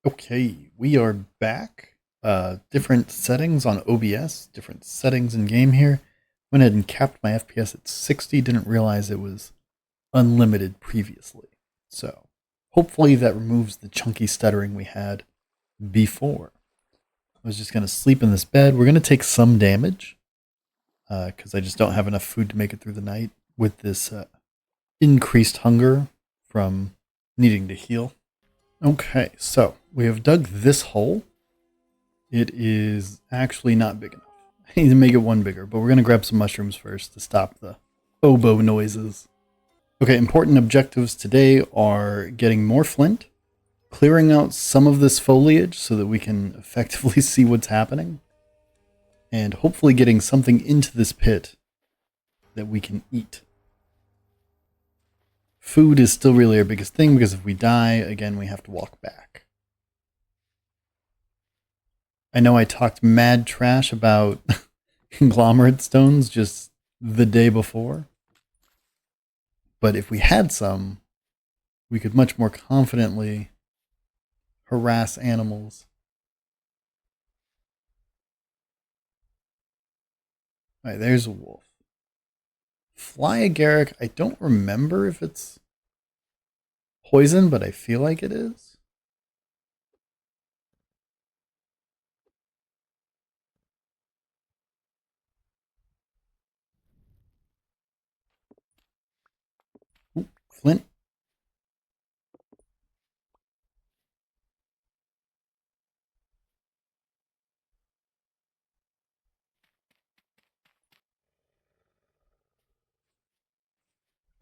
Okay, we are back. Different settings on OBS, different settings in game here. Went ahead and capped my FPS at 60, didn't realize it was unlimited previously. So hopefully that removes the chunky stuttering we had before. I was just going to sleep in this bed. We're going to take some damage because I just don't have enough food to make it through the night with this increased hunger from needing to heal. Okay, so we have dug this hole. It is actually not big enough. I need to make it one bigger, but we're going to grab some mushrooms first to stop the oboe noises. Okay, important objectives today are getting more flint, clearing out some of this foliage so that we can effectively see what's happening, and hopefully getting something into this pit that we can eat. Food is still really our biggest thing because if we die, again, we have to walk back. I know I talked mad trash about conglomerate stones just the day before, but if we had some, we could much more confidently harass animals. All right, there's a wolf. Fly agaric, I don't remember if it's poison, but I feel like it is. Ooh, flint.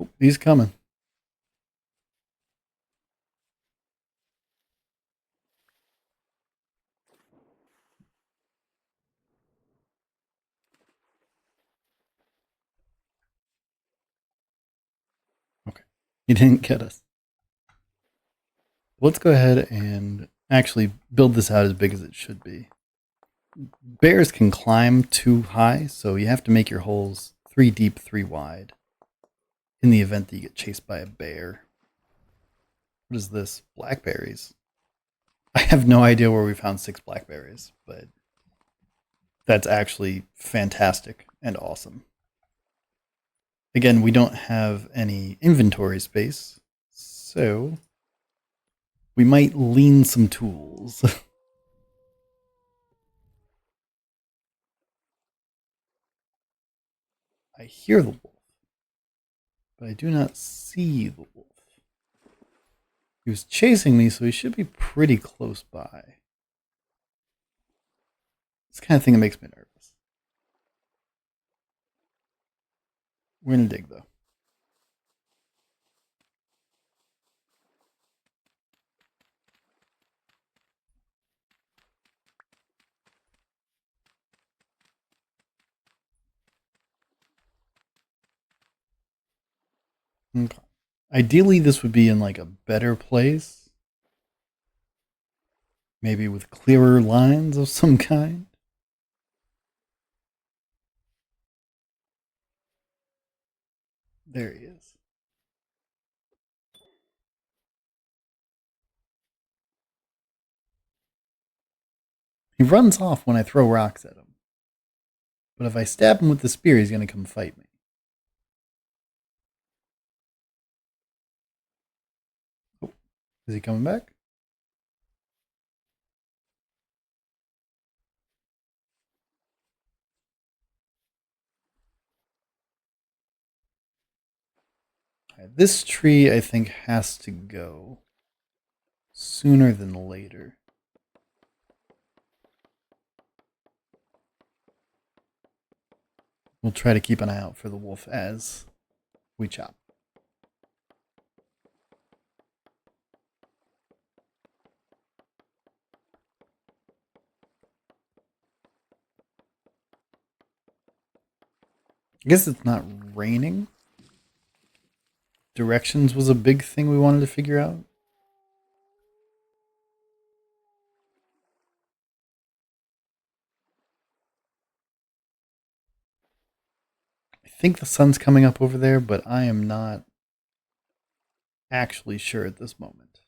Ooh, he's coming. Okay, he didn't get us. Let's go ahead and actually build this out as big as it should be. Bears can climb too high, so you have to make your holes 3 deep, 3 wide in the event that you get chased by a bear. What is this? Blackberries. I have no idea where we found 6 blackberries, but that's actually fantastic and awesome. Again, we don't have any inventory space, so we might lean some tools. I hear the wolf, but I do not see the wolf. He was chasing me, so he should be pretty close by. It's the kind of thing that makes me nervous. We're going to dig, though. Okay. Ideally, this would be in like a better place. Maybe with clearer lines of some kind. There he is. He runs off when I throw rocks at him. But if I stab him with the spear, he's going to come fight me. Oh, is he coming back? Right, this tree, I think, has to go sooner than later. We'll try to keep an eye out for the wolf as we chop. I guess it's not raining. Directions was a big thing we wanted to figure out. I think the sun's coming up over there, but I am not actually sure at this moment.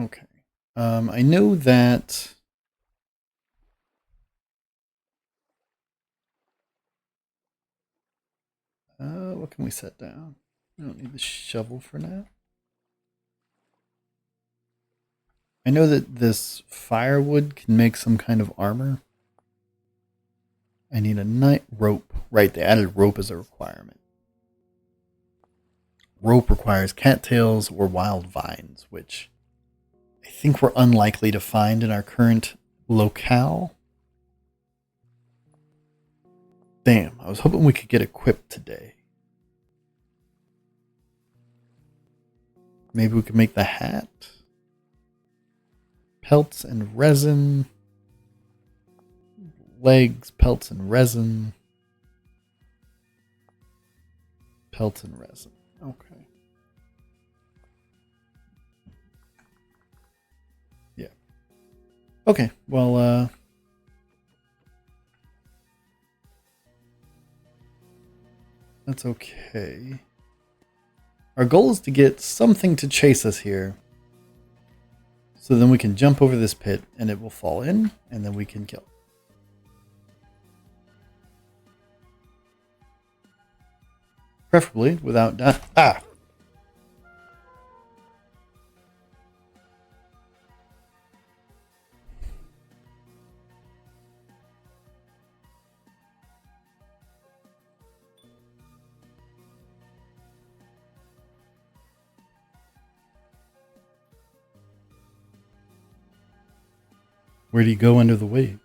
Okay. I know that. What can we set down? I don't need the shovel for now. I know that this firewood can make some kind of armor. I need a night rope. Right, they added rope as a requirement. Rope requires cattails or wild vines, which I think we're unlikely to find in our current locale. Damn, I was hoping we could get equipped today. Maybe we could make the hat. Pelts and resin. Legs, pelts and resin. Pelts and resin. Okay. Yeah. Okay, well, that's okay. Our goal is to get something to chase us here. So then we can jump over this pit and it will fall in and then we can kill. Preferably without dying. Ah! Where'd he go under the wave?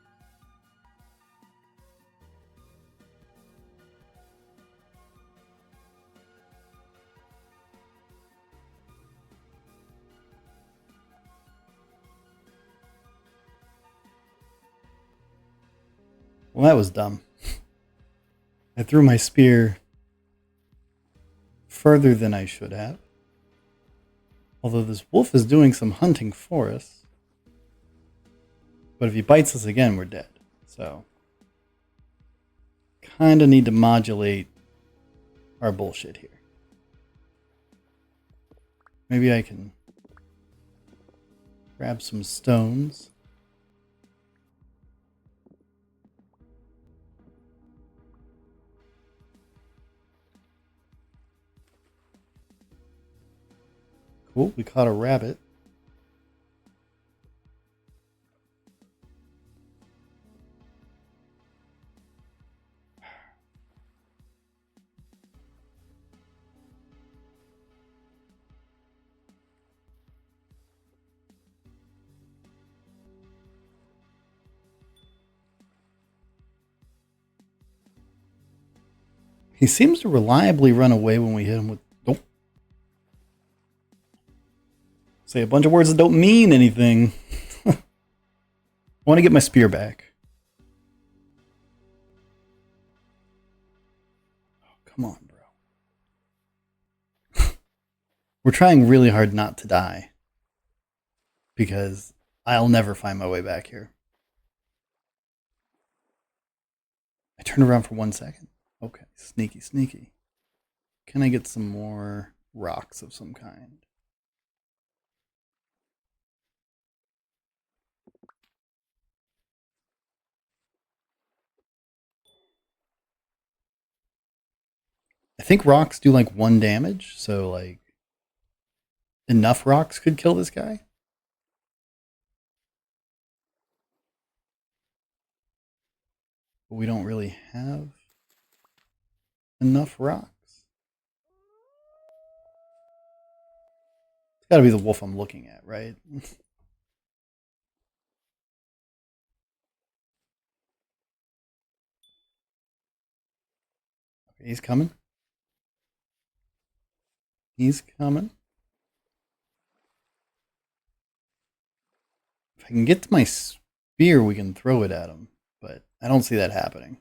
Well, that was dumb. I threw my spear further than I should have. Although this wolf is doing some hunting for us. But if he bites us again, we're dead. So, kind of need to modulate our bullshit here. Maybe I can grab some stones. Cool, we caught a rabbit. He seems to reliably run away when we hit him with... Don't say a bunch of words that don't mean anything. I want to get my spear back. Oh, come on, bro. We're trying really hard not to die. Because I'll never find my way back here. I turned around for 1 second. Okay, sneaky, sneaky. Can I get some more rocks of some kind? I think rocks do like 1 damage, so like enough rocks could kill this guy. But we don't really have enough rocks. It's gotta be the wolf I'm looking at, right? Okay, he's coming. He's coming. If I can get to my spear, we can throw it at him. But I don't see that happening.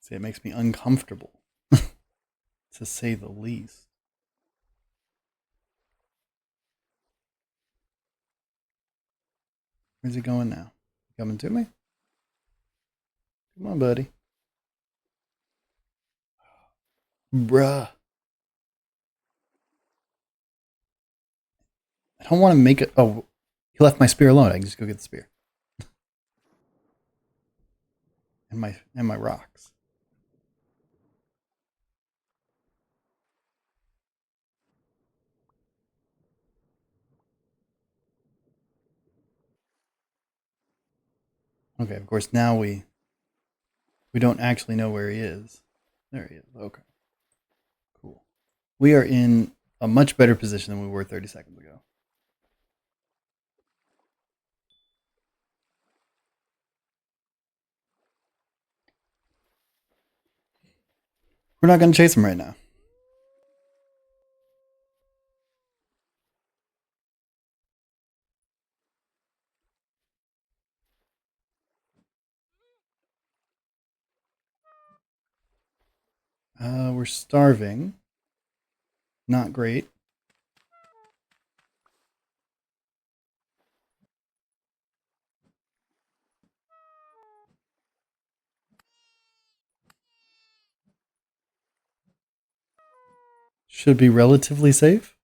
See, it makes me uncomfortable. to say the least. Where's he going now? Coming to me? Come on, buddy. Bruh. I don't want to make it. Oh, he left my spear alone. I can just go get the spear. And my rocks. Okay, of course now we don't actually know where he is. There he is. Okay. Cool. We are in a much better position than we were 30 seconds ago. We're not going to chase him right now. We're starving. Not great. Should be relatively safe.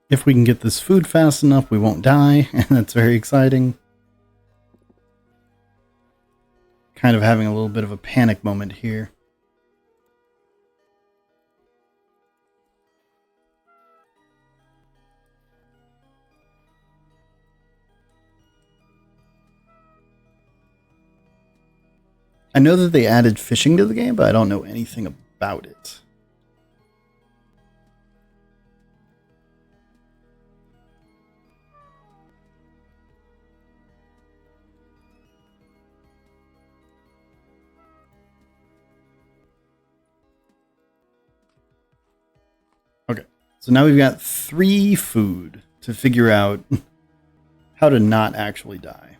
If we can get this food fast enough, we won't die, and that's very exciting. Kind of having a little bit of a panic moment here. I know that they added fishing to the game, but I don't know anything about it. Okay, so now we've got 3 food to figure out how to not actually die.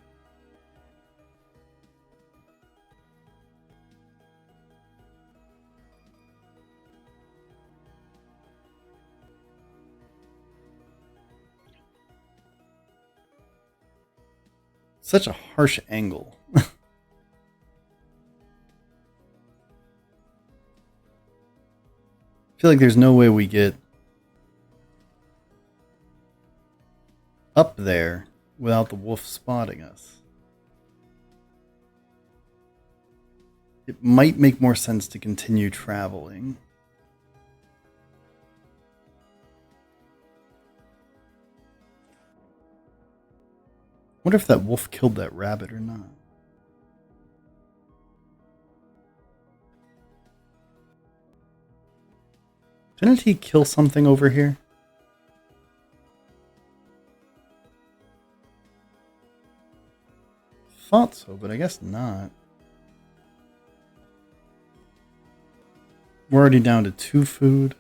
Such a harsh angle. I feel like there's no way we get up there without the wolf spotting us. It might make more sense to continue traveling. Wonder if that wolf killed that rabbit or not. Didn't he kill something over here? Thought so, but I guess not. We're already down to 2 food.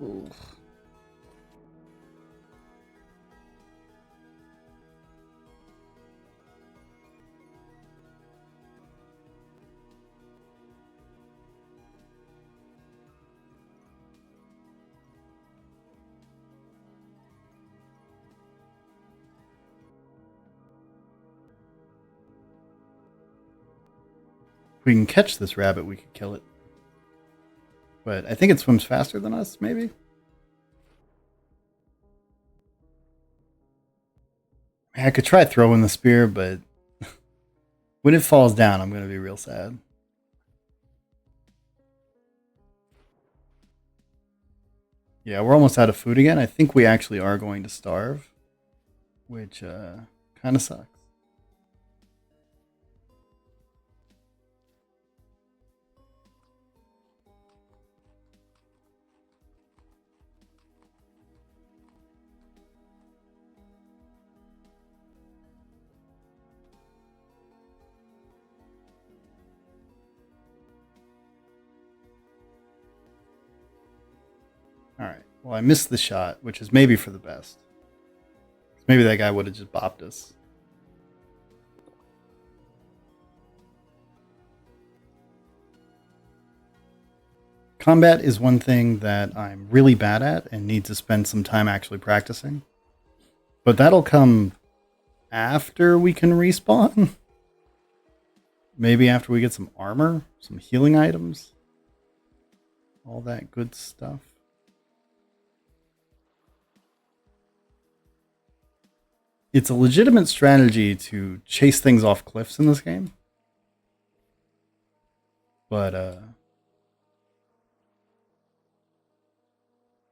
Ugh. If we can catch this rabbit, we could kill it. But I think it swims faster than us, maybe? I could try throwing the spear, but when it falls down, I'm going to be real sad. Yeah, we're almost out of food again. I think we actually are going to starve, which kind of sucks. All right. Well, I missed the shot, which is maybe for the best. Maybe that guy would have just bopped us. Combat is one thing that I'm really bad at and need to spend some time actually practicing. But that'll come after we can respawn. Maybe after we get some armor, some healing items, all that good stuff. It's a legitimate strategy to chase things off cliffs in this game. But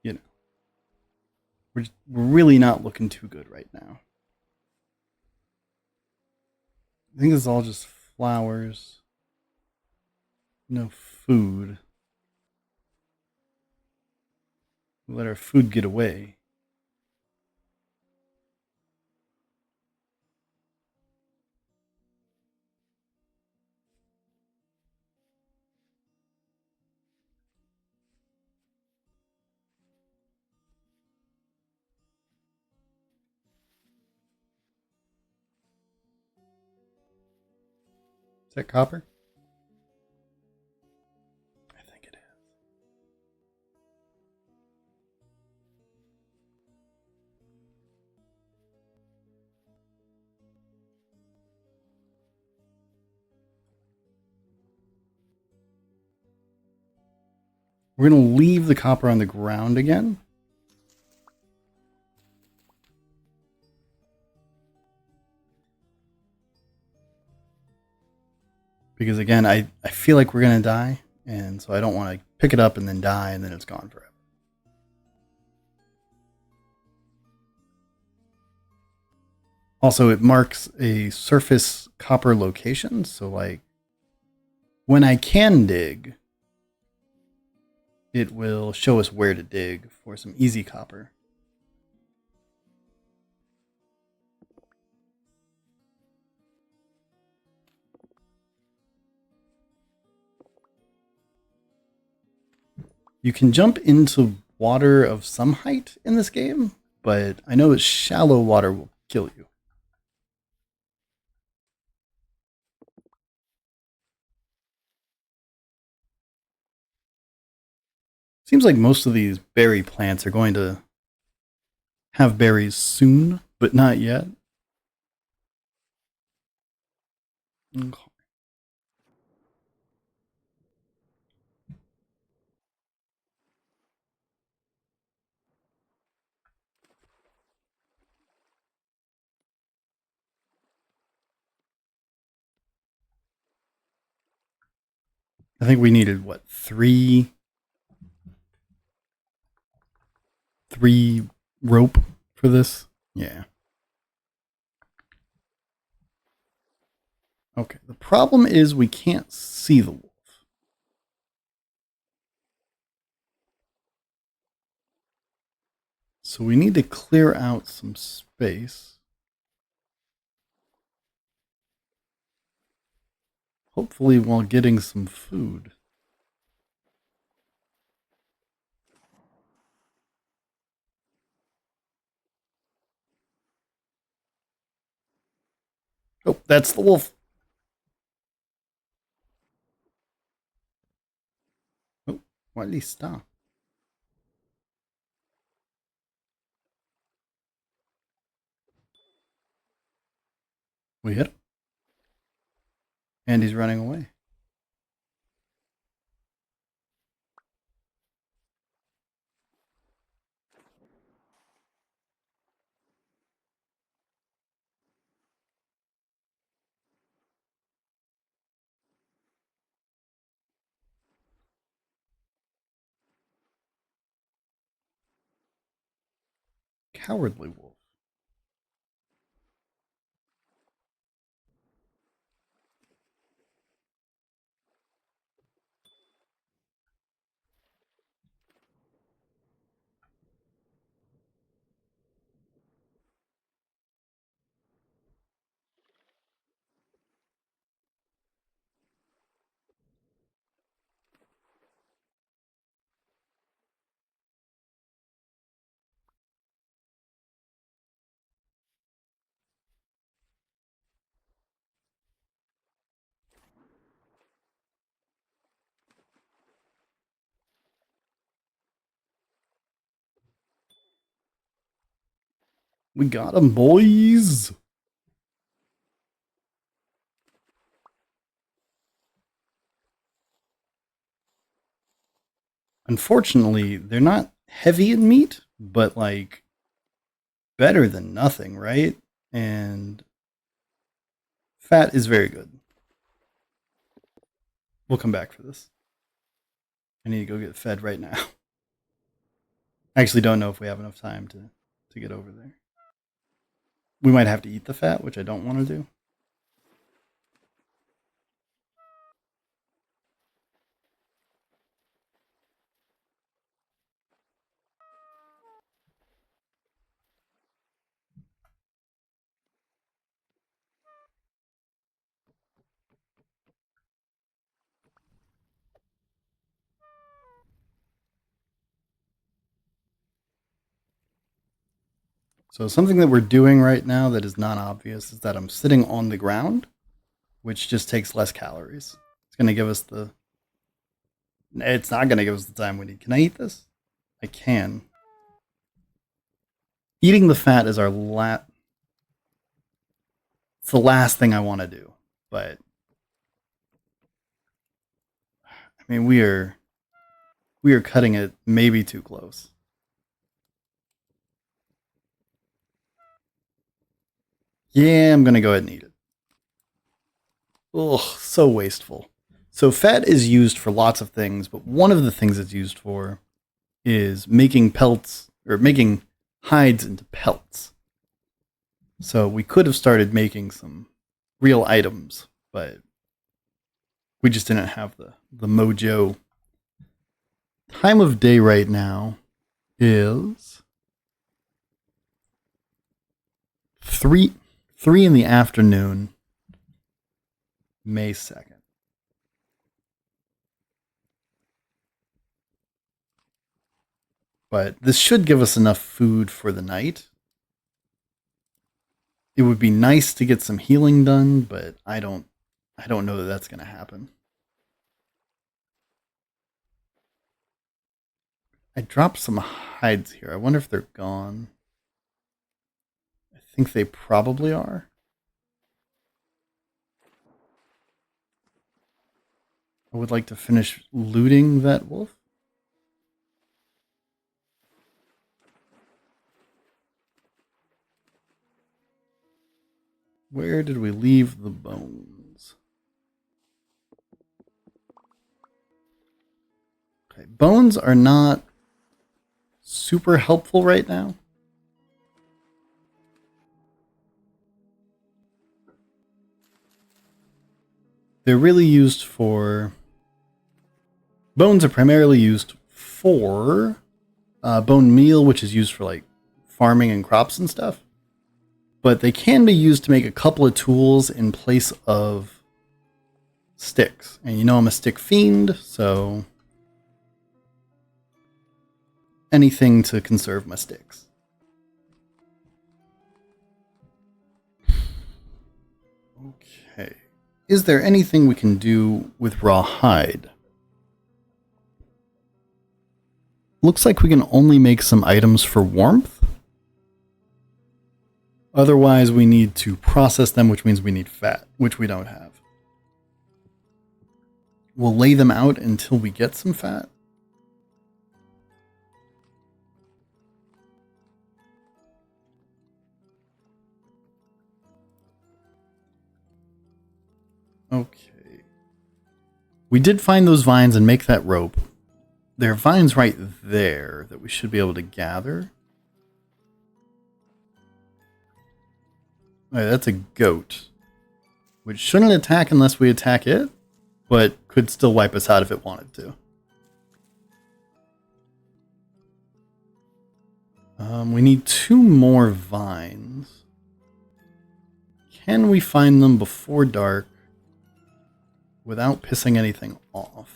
you know, we're really not looking too good right now. I think it's all just flowers. No food. We let our food get away. Is that copper? I think it is. We're going to leave the copper on the ground again. Because again, I feel like we're going to die. And so I don't want to pick it up and then die and then it's gone forever. Also, it marks a surface copper location. So, like, when I can dig, it will show us where to dig for some easy copper. You can jump into water of some height in this game, but I know that shallow water will kill you. Seems like most of these berry plants are going to have berries soon, but not yet. Okay. I think we needed what, three rope for this? Yeah. Okay. The problem is we can't see the wolf. So we need to clear out some space. Hopefully while getting some food. Oh, that's the wolf. Oh, why did he stop? We hit him. And he's running away. cowardly wolf. We got him, boys! Unfortunately, they're not heavy in meat, but like better than nothing, right? And fat is very good. We'll come back for this. I need to go get fed right now. I actually don't know if we have enough time to get over there. We might have to eat the fat, which I don't want to do. So something that we're doing right now that is not obvious is that I'm sitting on the ground, which just takes less calories. It's going to give us the... It's not going to give us the time we need. Can I eat this? I can. Eating the fat is our It's the last thing I want to do. But, I mean, we are cutting it maybe too close. Yeah, I'm going to go ahead and eat it. Ugh, so wasteful. So fat is used for lots of things, but one of the things it's used for is making pelts, or making hides into pelts. So we could have started making some real items, but we just didn't have the mojo. Time of day right now is 3 in the afternoon, May 2nd. But this should give us enough food for the night. It would be nice to get some healing done, but I don't know that that's going to happen. I dropped some hides here. I wonder if they're gone. I think they probably are. I would like to finish looting that wolf. Where did we leave the bones? Okay, bones are not super helpful right now. They're really used for... Bones are primarily used for bone meal, which is used for like farming and crops and stuff. But they can be used to make a couple of tools in place of sticks. And you know I'm a stick fiend, so anything to conserve my sticks. Okay. Is there anything we can do with raw hide? Looks like we can only make some items for warmth. Otherwise, we need to process them, which means we need fat, which we don't have. We'll lay them out until we get some fat. Okay. We did find those vines and make that rope. There are vines right there that we should be able to gather. Alright, that's a goat. Which shouldn't attack unless we attack it, but could still wipe us out if it wanted to. We need 2 more vines. Can we find them before dark without pissing anything off?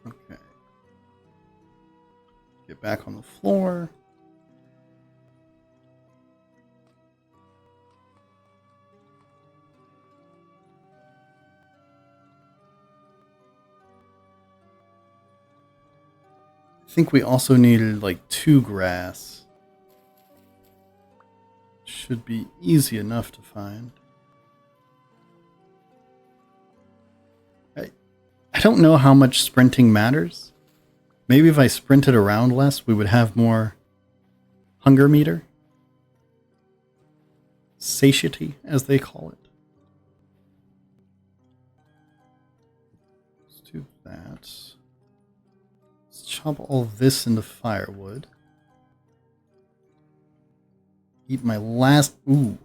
Okay. Get back on the floor. I think we also needed like 2 grass. Should be easy enough to find. I don't know how much sprinting matters. Maybe if I sprinted around less, we would have more hunger meter. Satiety, as they call it. Let's do that. Let's chop all this into firewood. Eat my last... Ooh.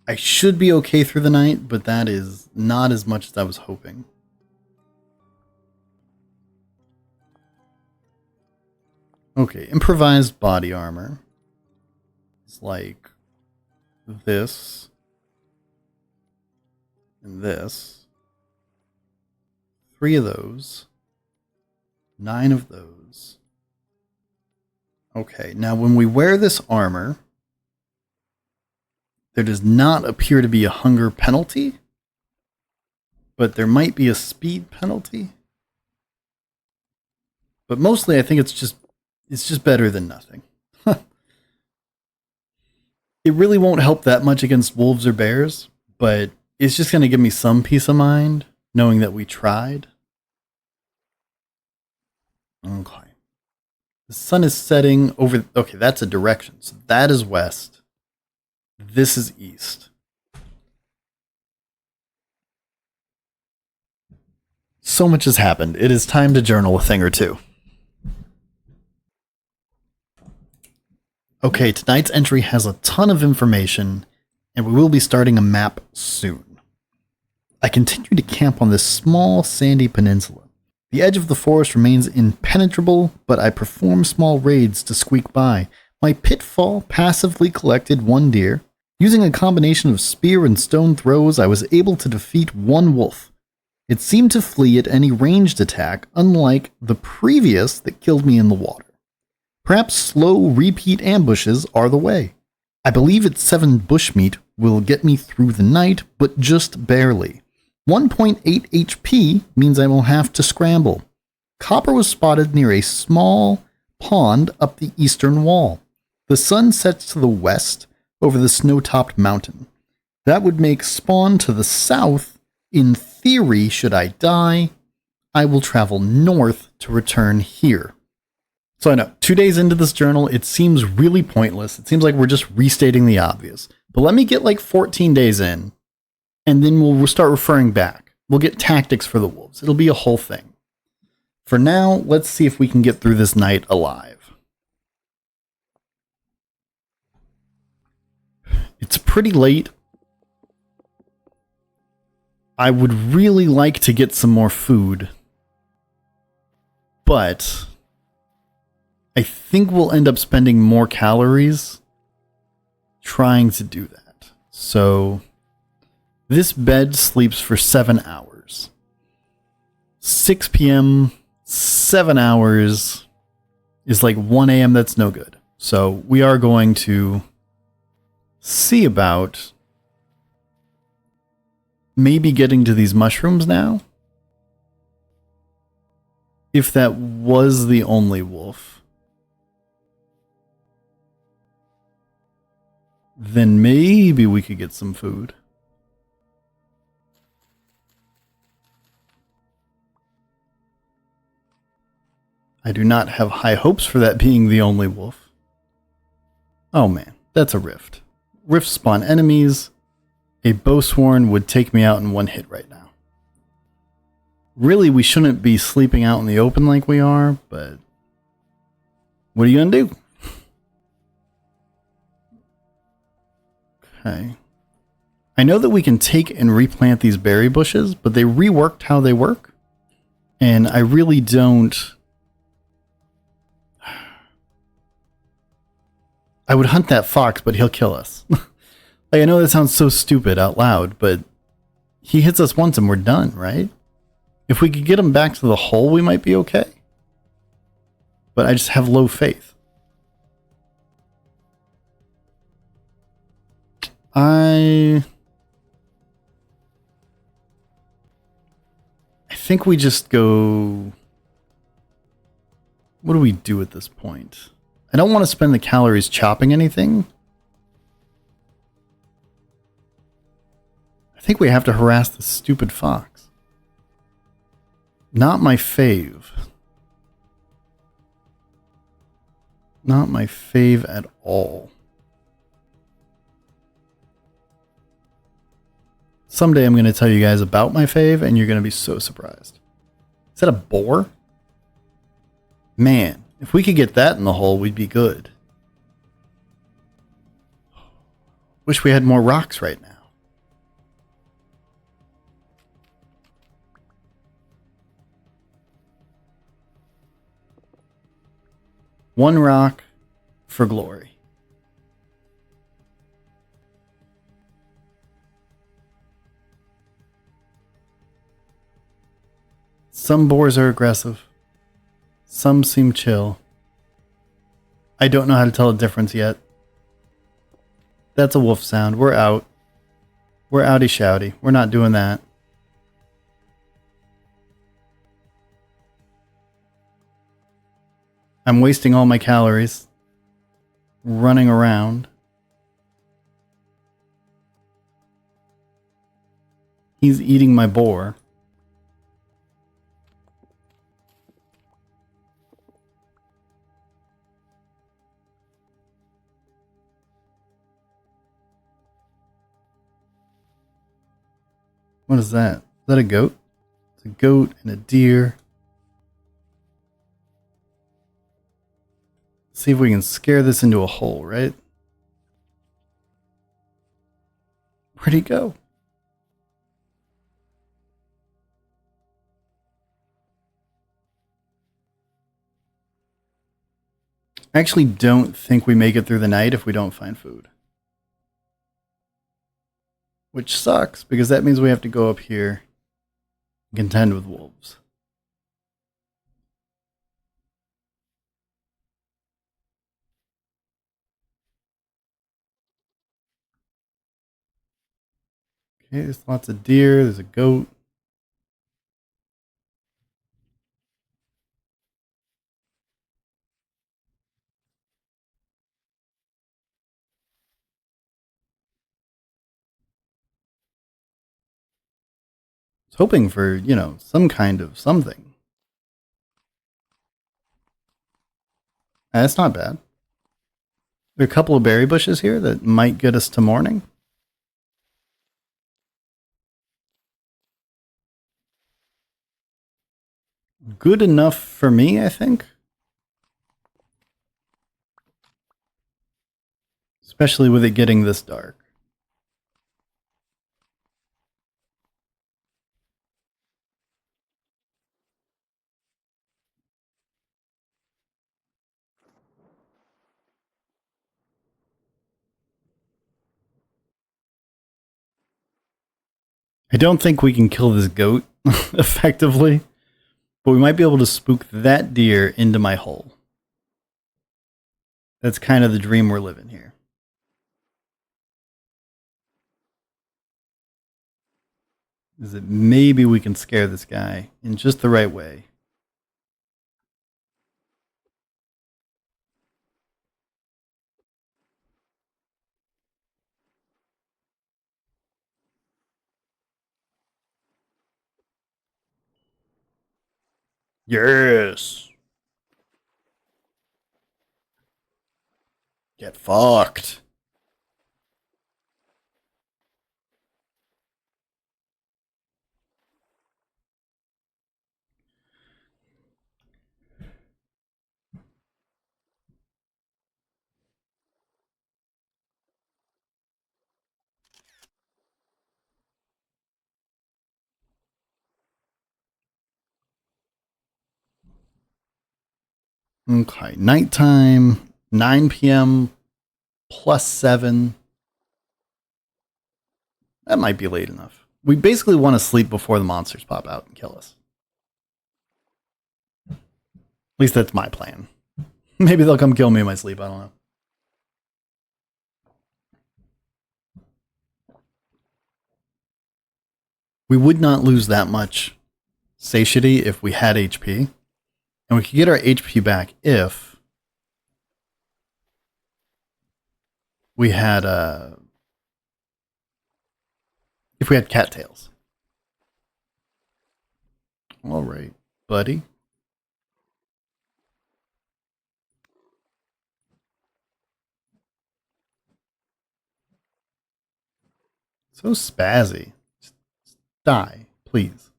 I should be okay through the night, but that is not as much as I was hoping. Okay, improvised body armor. It's like this and this. 3 of those. 9 of those. Okay, now when we wear this armor, there does not appear to be a hunger penalty, but there might be a speed penalty. But mostly I think it's just better than nothing. It really won't help that much against wolves or bears, but it's just going to give me some peace of mind knowing that we tried. Okay. The sun is setting over... Okay, that's a direction. So that is west. This is east. So much has happened. It is time to journal a thing or two. Okay, tonight's entry has a ton of information, and we will be starting a map soon. I continue to camp on this small, sandy peninsula. The edge of the forest remains impenetrable, but I perform small raids to squeak by. My pitfall passively collected 1 deer. Using a combination of spear and stone throws, I was able to defeat 1 wolf. It seemed to flee at any ranged attack, unlike the previous that killed me in the water. Perhaps slow repeat ambushes are the way. I believe its 7 bushmeat will get me through the night, but just barely. 1.8 HP means I will have to scramble. Copper was spotted near a small pond up the eastern wall. The sun sets to the west over the snow-topped mountain. That would make spawn to the south. In theory, should I die, I will travel north to return here. So I know, 2 days into this journal, it seems really pointless. It seems like we're just restating the obvious. But let me get like 14 days in, and then we'll start referring back. We'll get tactics for the wolves. It'll be a whole thing. For now, let's see if we can get through this night alive. It's pretty late. I would really like to get some more food, but I think we'll end up spending more calories trying to do that. So this bed sleeps for 7 hours. 6 p.m., 7 hours is like 1 a.m. That's no good. So we are going to see about maybe getting to these mushrooms now. If that was the only wolf, then maybe we could get some food. I do not have high hopes for that being the only wolf. Oh man, that's a rift. Rifts spawn enemies. A bowsworn would take me out in one hit right now. Really, we shouldn't be sleeping out in the open like we are, but what are you gonna do? Okay. I know that we can take and replant these berry bushes, but they reworked how they work. And I really don't... I would hunt that fox, but he'll kill us. Like, I know that sounds so stupid out loud, but he hits us once and we're done, right? If we could get him back to the hole, we might be okay. But I just have low faith. I think we just go... What do we do at this point? I don't want to spend the calories chopping anything. I think we have to harass the stupid fox. Not my fave. Not my fave at all. Someday I'm going to tell you guys about my fave and you're going to be so surprised. Is that a boar? Man, if we could get that in the hole, we'd be good. Wish we had more rocks right now. One rock for glory. Some boars are aggressive. Some seem chill. I don't know how to tell the difference yet. That's a wolf sound. We're out. We're outy shouty. We're not doing that. I'm wasting all my calories running around. He's eating my boar. What is that? Is that a goat? It's a goat and a deer. See if we can scare this into a hole, right? Where'd he go? I actually don't think we make it through the night if we don't find food. Which sucks, because that means we have to go up here and contend with wolves. Okay, there's lots of deer, there's a goat. I was hoping for, you know, some kind of something. That's not bad. There are a couple of berry bushes here that might get us to morning. Good enough for me, I think. Especially with it getting this dark. I don't think we can kill this goat effectively, but we might be able to spook that deer into my hole. That's kind of the dream we're living here. Is that maybe we can scare this guy in just the right way. Yes. Get fucked. Okay, nighttime, 9 p.m. plus 7. That might be late enough. We basically want to sleep before the monsters pop out and kill us. At least that's my plan. Maybe they'll come kill me in my sleep, I don't know. We would not lose that much satiety if we had HP. And we could get our HP back if we had cattails. All right, buddy. So spazzy. Just die, please.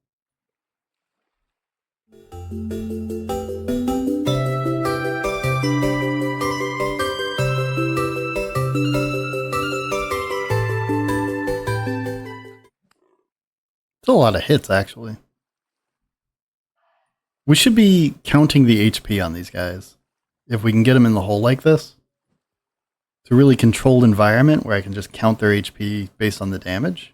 Still a lot of hits, actually. We should be counting the HP on these guys. If we can get them in the hole like this. It's a really controlled environment where I can just count their HP based on the damage.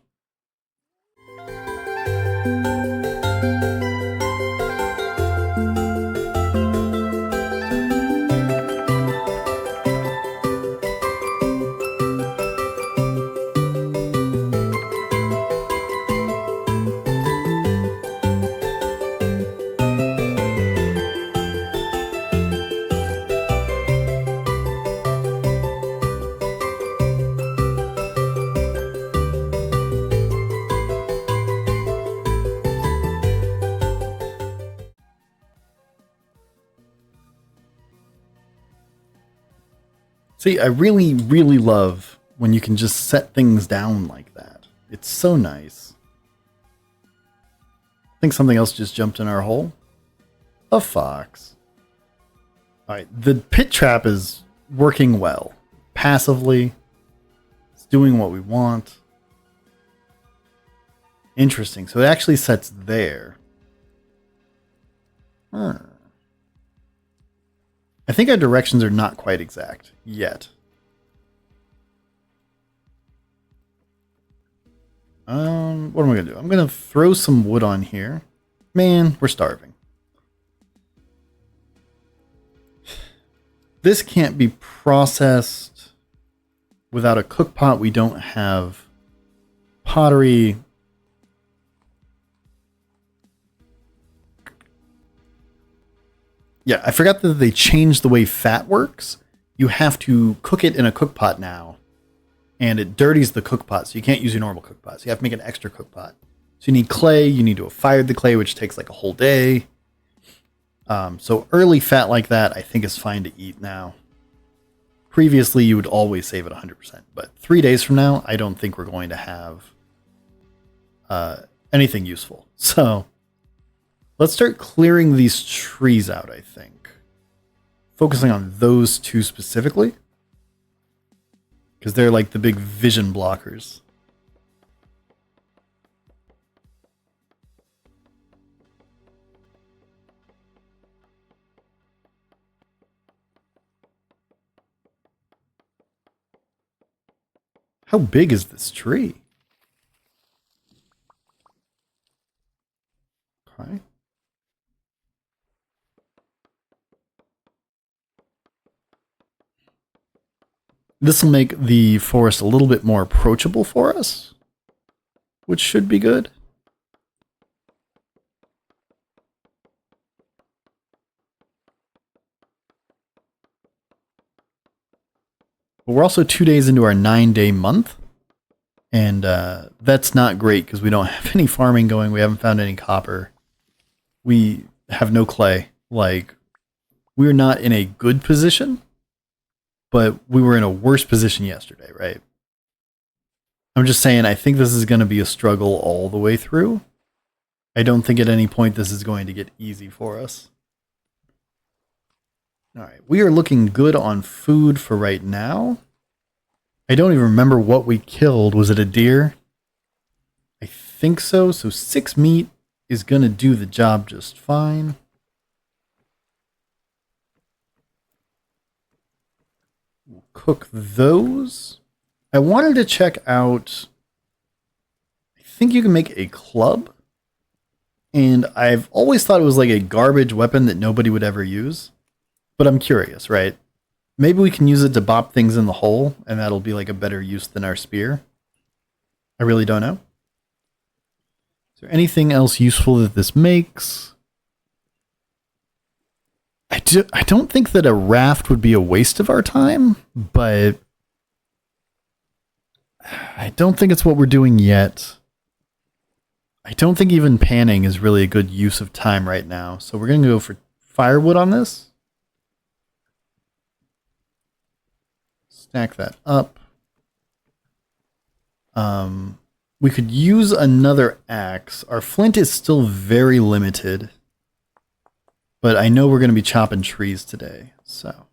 See, I really, really love when you can just set things down like that. It's so nice. I think something else just jumped in our hole. A fox. Alright, the pit trap is working well. Passively. It's doing what we want. Interesting. So it actually sets there. Huh. I think our directions are not quite exact yet. What am I going to do? I'm going to throw some wood on here. Man, we're starving. This can't be processed without a cook pot. We don't have pottery. Yeah, I forgot that they changed the way fat works. You have to cook it in a cook pot now, and it dirties the cook pot, so you can't use your normal cook pot. So you have to make an extra cook pot. So you need clay, you need to have fired the clay, which takes like a whole day. So early fat like that, I think is fine to eat now. Previously, you would always save it 100%, but 3 days from now, I don't think we're going to have anything useful. So let's start clearing these trees out, I think. Focusing on those two specifically. Because they're like the big vision blockers. How big is this tree? Okay. This will make the forest a little bit more approachable for us, which should be good. But we're also 2 days into our 9-day month, and that's not great because we don't have any farming going. We haven't found any copper. We have no clay. Like, we're not in a good position. but we were in a worse position yesterday, right? I'm just saying, I think this is going to be a struggle all the way through. I don't think at any point this is going to get easy for us. All right, we are looking good on food for right now. I don't even remember what we killed. Was it a deer? I think so. So 6 meat is going to do the job just fine. We'll cook those. I wanted to check out... I think you can make a club. And I've always thought it was like a garbage weapon that nobody would ever use. But I'm curious, right? Maybe we can use it to bop things in the hole, and that'll be like a better use than our spear. I really don't know. Is there anything else useful that this makes? I don't think that a raft would be a waste of our time, but I don't think it's what we're doing yet. I don't think even panning is really a good use of time right now. So we're going to go for firewood on this. Stack that up. We could use another axe. Our flint is still very limited. But I know we're going to be chopping trees today, so.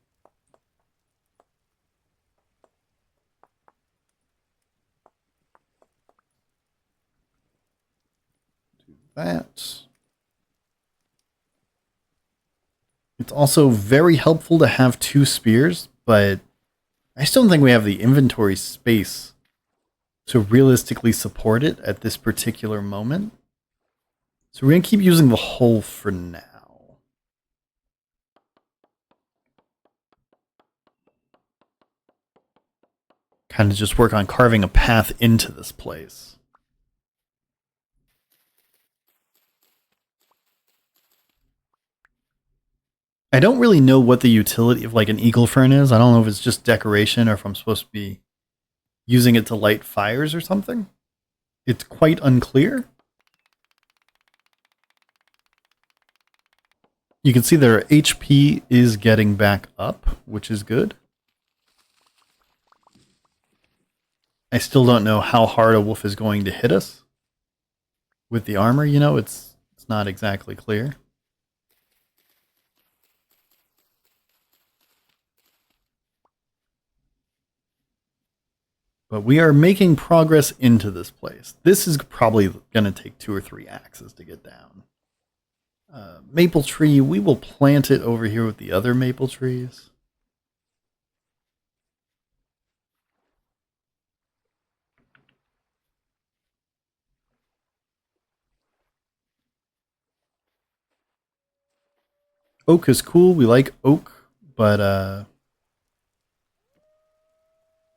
Do that. It's also very helpful to have 2 spears, but I still don't think we have the inventory space to realistically support it at this particular moment. So we're going to keep using the hole for now. Kind of just work on carving a path into this place. I don't really know what the utility of like an eagle fern is. I don't know if it's just decoration or if I'm supposed to be using it to light fires or something. It's quite unclear. You can see that our HP is getting back up, which is good. I still don't know how hard a wolf is going to hit us with the armor. You know, it's not exactly clear. But we are making progress into this place. This is probably going to take 2 or 3 axes to get down. Maple tree, we will plant it over here with the other maple trees. Oak is cool. We like oak, but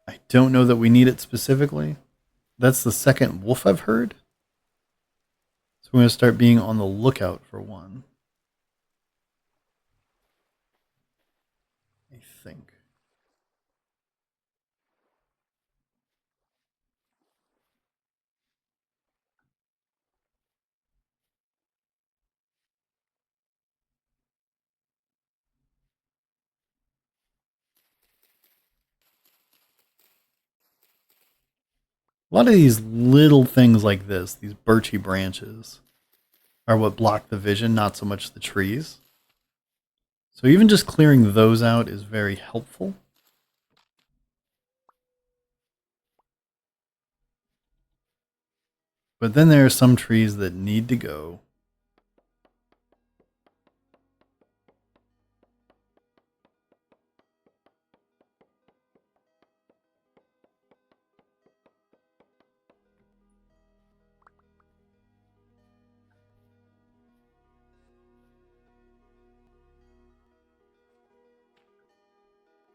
I don't know that we need it specifically. That's the second wolf I've heard. So we're going to start being on the lookout for one. I think. A lot of these little things like this, these birchy branches, are what block the vision, not so much the trees. So even just clearing those out is very helpful. But then there are some trees that need to go.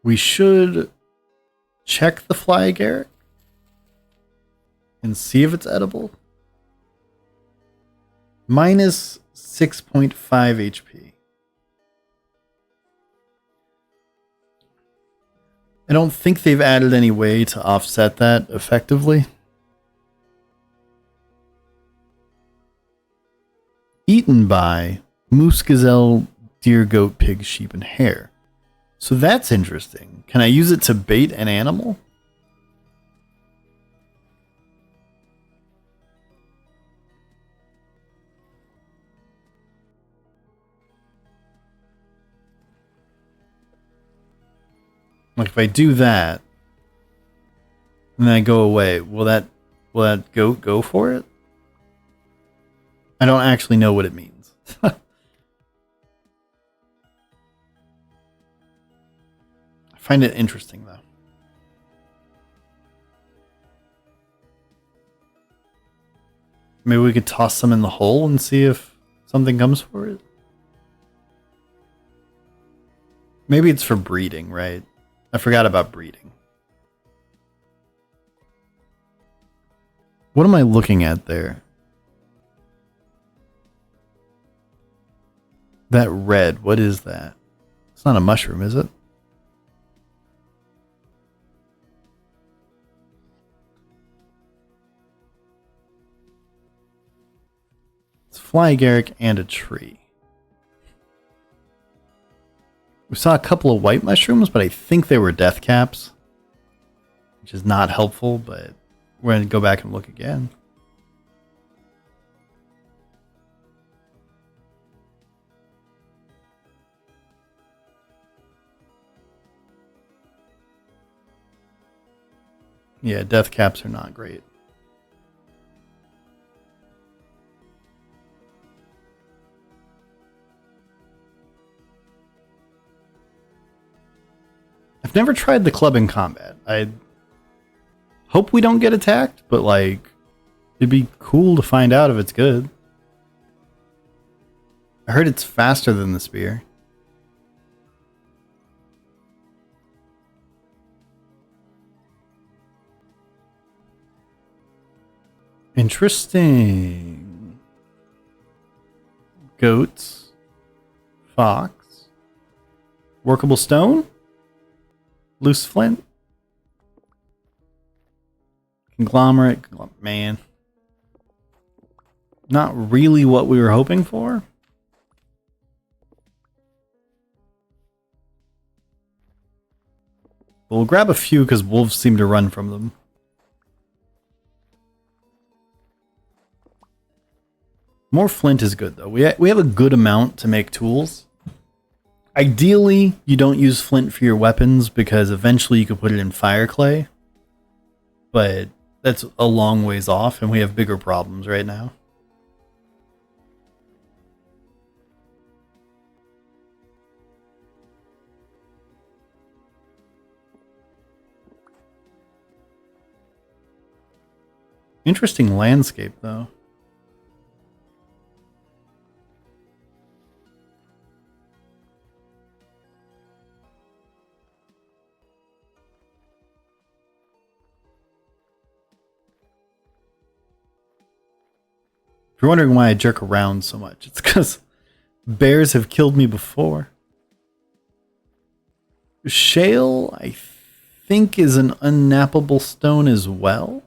We should check the fly agaric and see if it's edible. Minus 6.5 HP. I don't think they've added any way to offset that effectively. Eaten by moose, gazelle, deer, goat, pig, sheep, and hare. So that's interesting. Can I use it to bait an animal? Like if I do that, and then I go away, will that goat go for it? I don't actually know what it means. I find it interesting though. Maybe we could toss some in the hole and see if something comes for it. Maybe it's for breeding, right? I forgot about breeding. What am I looking at there? That red, what is that? It's not a mushroom, is it? It's fly agaric and a tree. We saw a couple of white mushrooms, but I think they were death caps, which is not helpful, but we're going to go back and look again. Yeah, death caps are not great. I've never tried the club in combat. I hope we don't get attacked, but like, it'd be cool to find out if it's good. I heard it's faster than the spear. Interesting. Goats. Fox. Workable stone. Loose flint. Conglomerate. Man. Not really what we were hoping for. We'll grab a few because wolves seem to run from them. More flint is good, though. We have a good amount to make tools. Ideally, you don't use flint for your weapons because eventually you could put it in fire clay. But that's a long ways off, and we have bigger problems right now. Interesting landscape, though. If you're wondering why I jerk around so much, it's because bears have killed me before. Shale, I think, is an unnappable stone as well.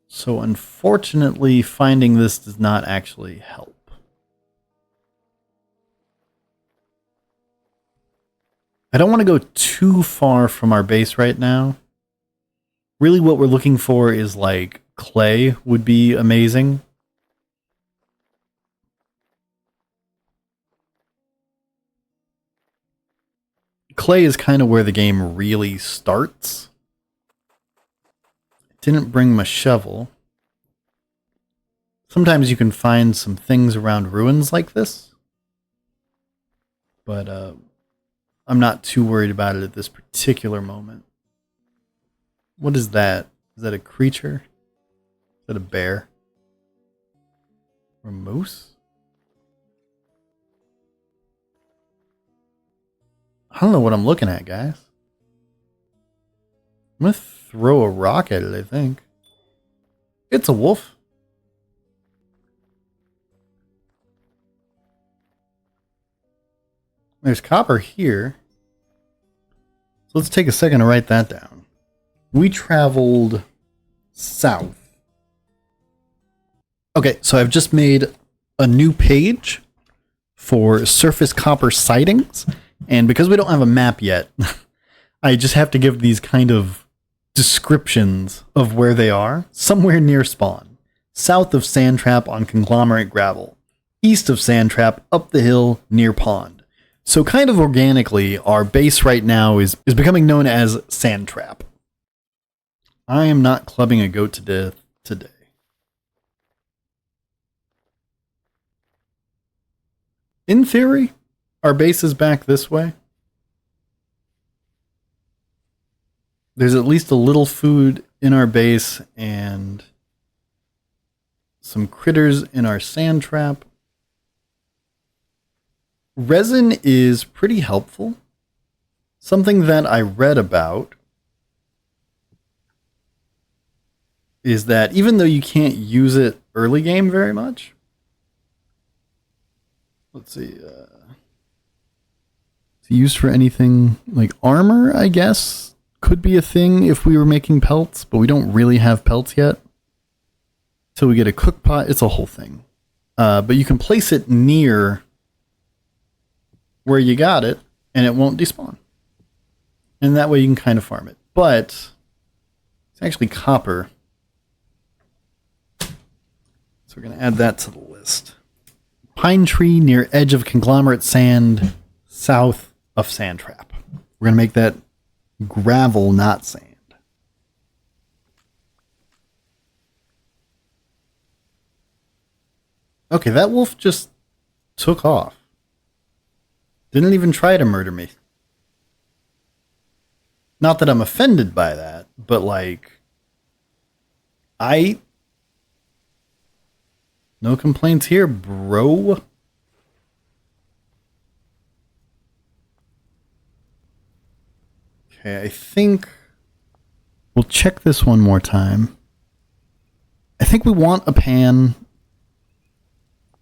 So unfortunately, finding this does not actually help. I don't want to go too far from our base right now. Really what we're looking for is like clay would be amazing. Clay is kind of where the game really starts. Didn't bring my shovel. Sometimes you can find some things around ruins like this. But I'm not too worried about it at this particular moment. What is that? Is that a creature? Is that a bear? Or a moose? I don't know what I'm looking at, guys. I'm going to throw a rock at it, I think. It's a wolf. There's copper here. So let's take a second to write that down. We traveled south. Okay, so I've just made a new page for surface copper sightings. And because we don't have a map yet, I just have to give these kind of descriptions of where they are. Somewhere near spawn. South of sand trap on conglomerate gravel. East of sand trap up the hill near pond. So kind of organically, our base right now is becoming known as sand trap. I am not clubbing a goat to death today. In theory, our base is back this way. There's at least a little food in our base and some critters in our sand trap. Resin is pretty helpful. Something that I read about is that even though you can't use it early game very much, let's see, it's used for anything like armor, I guess, could be a thing if we were making pelts, but we don't really have pelts yet. Till we get a cook pot, it's a whole thing. But you can place it near where you got it, and it won't despawn. And that way you can kind of farm it. But it's actually copper. So we're going to add that to the list. Pine tree near edge of conglomerate sand, south of sand trap. We're going to make that gravel, not sand. Okay, that wolf just took off. Didn't even try to murder me. Not that I'm offended by that, but like, no complaints here, bro. Okay, I think we'll check this one more time. I think we want a pan.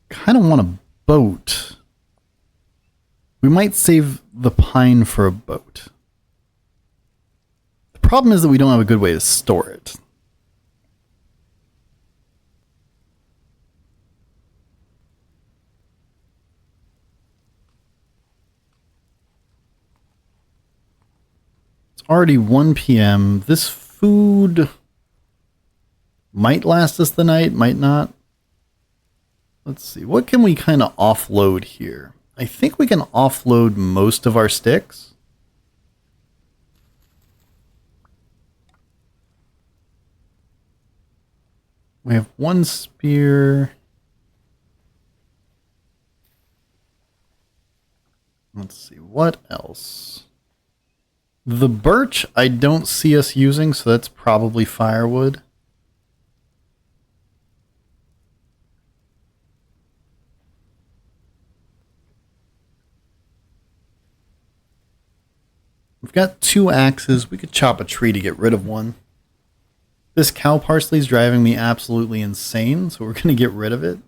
Kind of want a boat. We might save the pine for a boat. The problem is that we don't have a good way to store it. It's already 1 p.m. This food might last us the night, might not. Let's see. What can we kind of offload here? I think we can offload most of our sticks. We have 1 spear. Let's see. What else? The birch I don't see us using, so that's probably firewood. We've got 2 axes. We could chop a tree to get rid of one. This cow parsley is driving me absolutely insane, so we're going to get rid of it.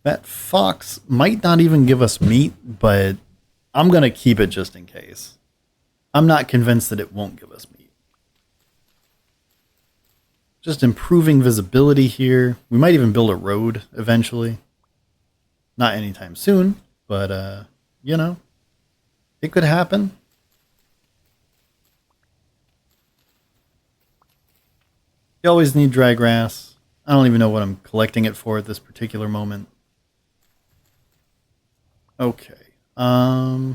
That fox might not even give us meat, but I'm going to keep it just in case. I'm not convinced that it won't give us meat. Just improving visibility here. We might even build a road eventually. Not anytime soon. But, you know, it could happen. You always need dry grass. I don't even know what I'm collecting it for at this particular moment. Okay. I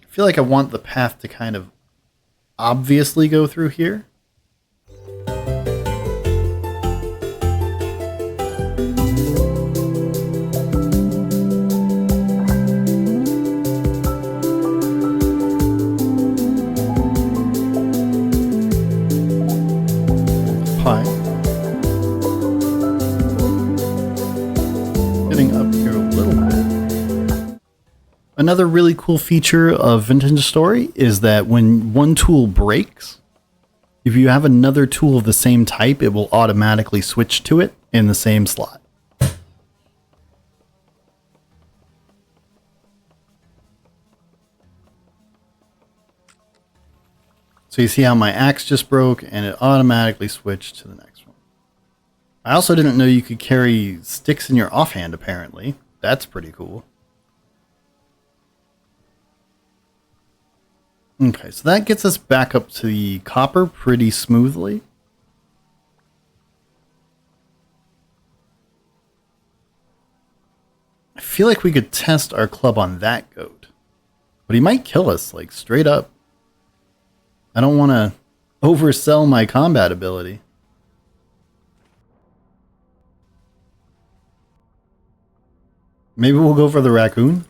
feel like I want the path to kind of obviously go through here. Another really cool feature of Vintage Story is that when one tool breaks, if you have another tool of the same type, it will automatically switch to it in the same slot. So you see how my axe just broke and it automatically switched to the next one. I also didn't know you could carry sticks in your offhand, apparently. That's pretty cool. Okay, so that gets us back up to the copper pretty smoothly. I feel like we could test our club on that goat. But he might kill us, like, straight up. I don't want to oversell my combat ability. Maybe we'll go for the raccoon?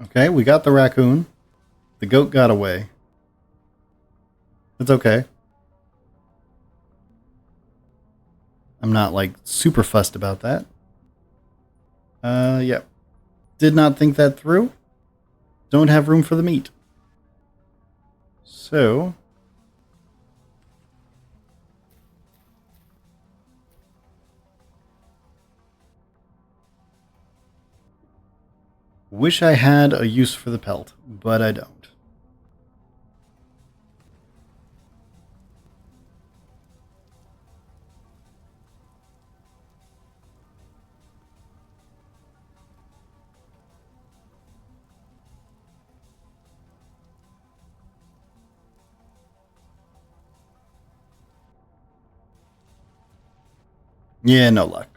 Okay, we got the raccoon. The goat got away. It's okay. I'm not, like, super fussed about that. Yep. Did not think that through. Don't have room for the meat. So... wish I had a use for the pelt, but I don't. Yeah, no luck.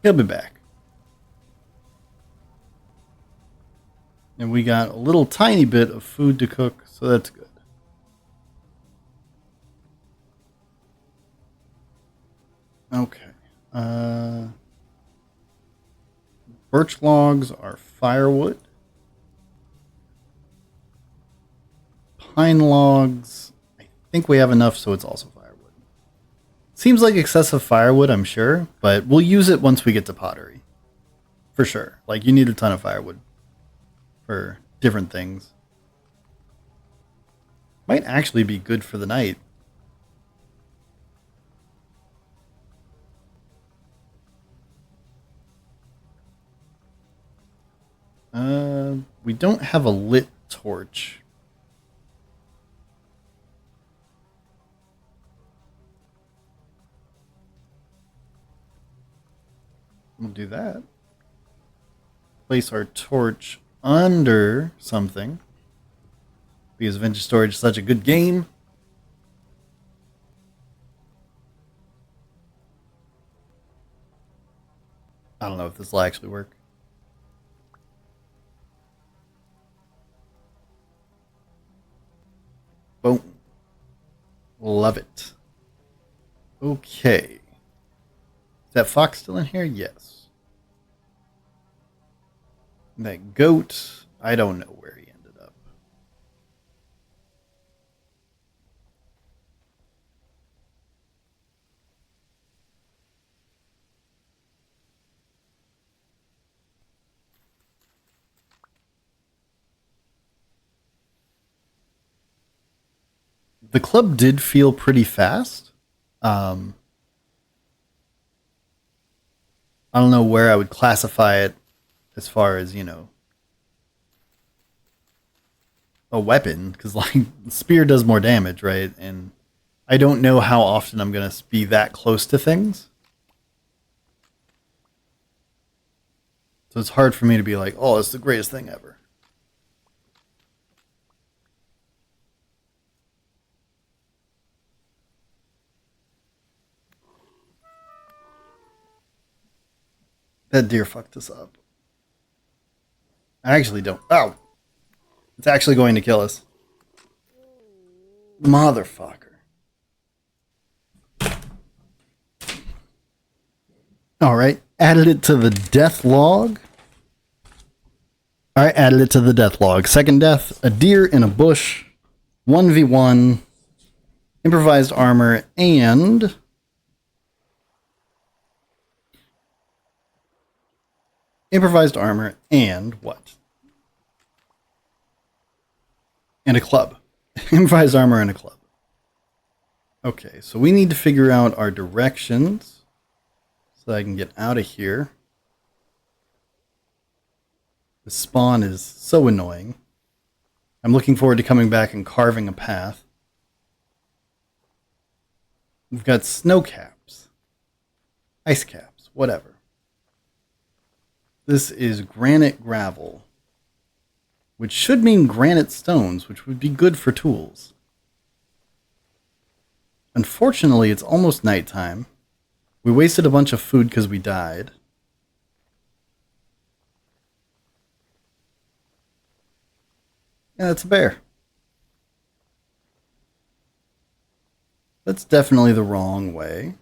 He'll be back. And we got a little tiny bit of food to cook, so that's good. Okay. Birch logs are firewood. Pine logs, I think we have enough, so it's also firewood. Seems like excessive firewood, I'm sure, but we'll use it once we get to pottery. For sure. Like, you need a ton of firewood for different things. Might actually be good for the night. We don't have a lit torch. We'll do that. Place our torch under something. Because Vintage Storage is such a good game. I don't know if this will actually work. Boom. Love it. Okay. Is that fox still in here? Yes. That goat, I don't know where he ended up. The club did feel pretty fast. I don't know where I would classify it as far as, a weapon, because, like, spear does more damage, right? And I don't know how often I'm going to be that close to things. So it's hard for me to be like, oh, it's the greatest thing ever. That deer fucked us up. I actually don't. Oh! It's actually going to kill us. Motherfucker. Alright, added it to the death log. Alright, added it to the death log. Second death, a deer in a bush, 1v1, improvised armor, and... improvised armor, and what? And a club. Improvised armor and a club. Okay, so we need to figure out our directions. so that I can get out of here. The spawn is so annoying. I'm looking forward to coming back and carving a path. We've got snow caps, ice caps, whatever. This is granite gravel, which should mean granite stones, which would be good for tools. Unfortunately, it's almost nighttime. We wasted a bunch of food because we died. Yeah, that's a bear. That's definitely the wrong way.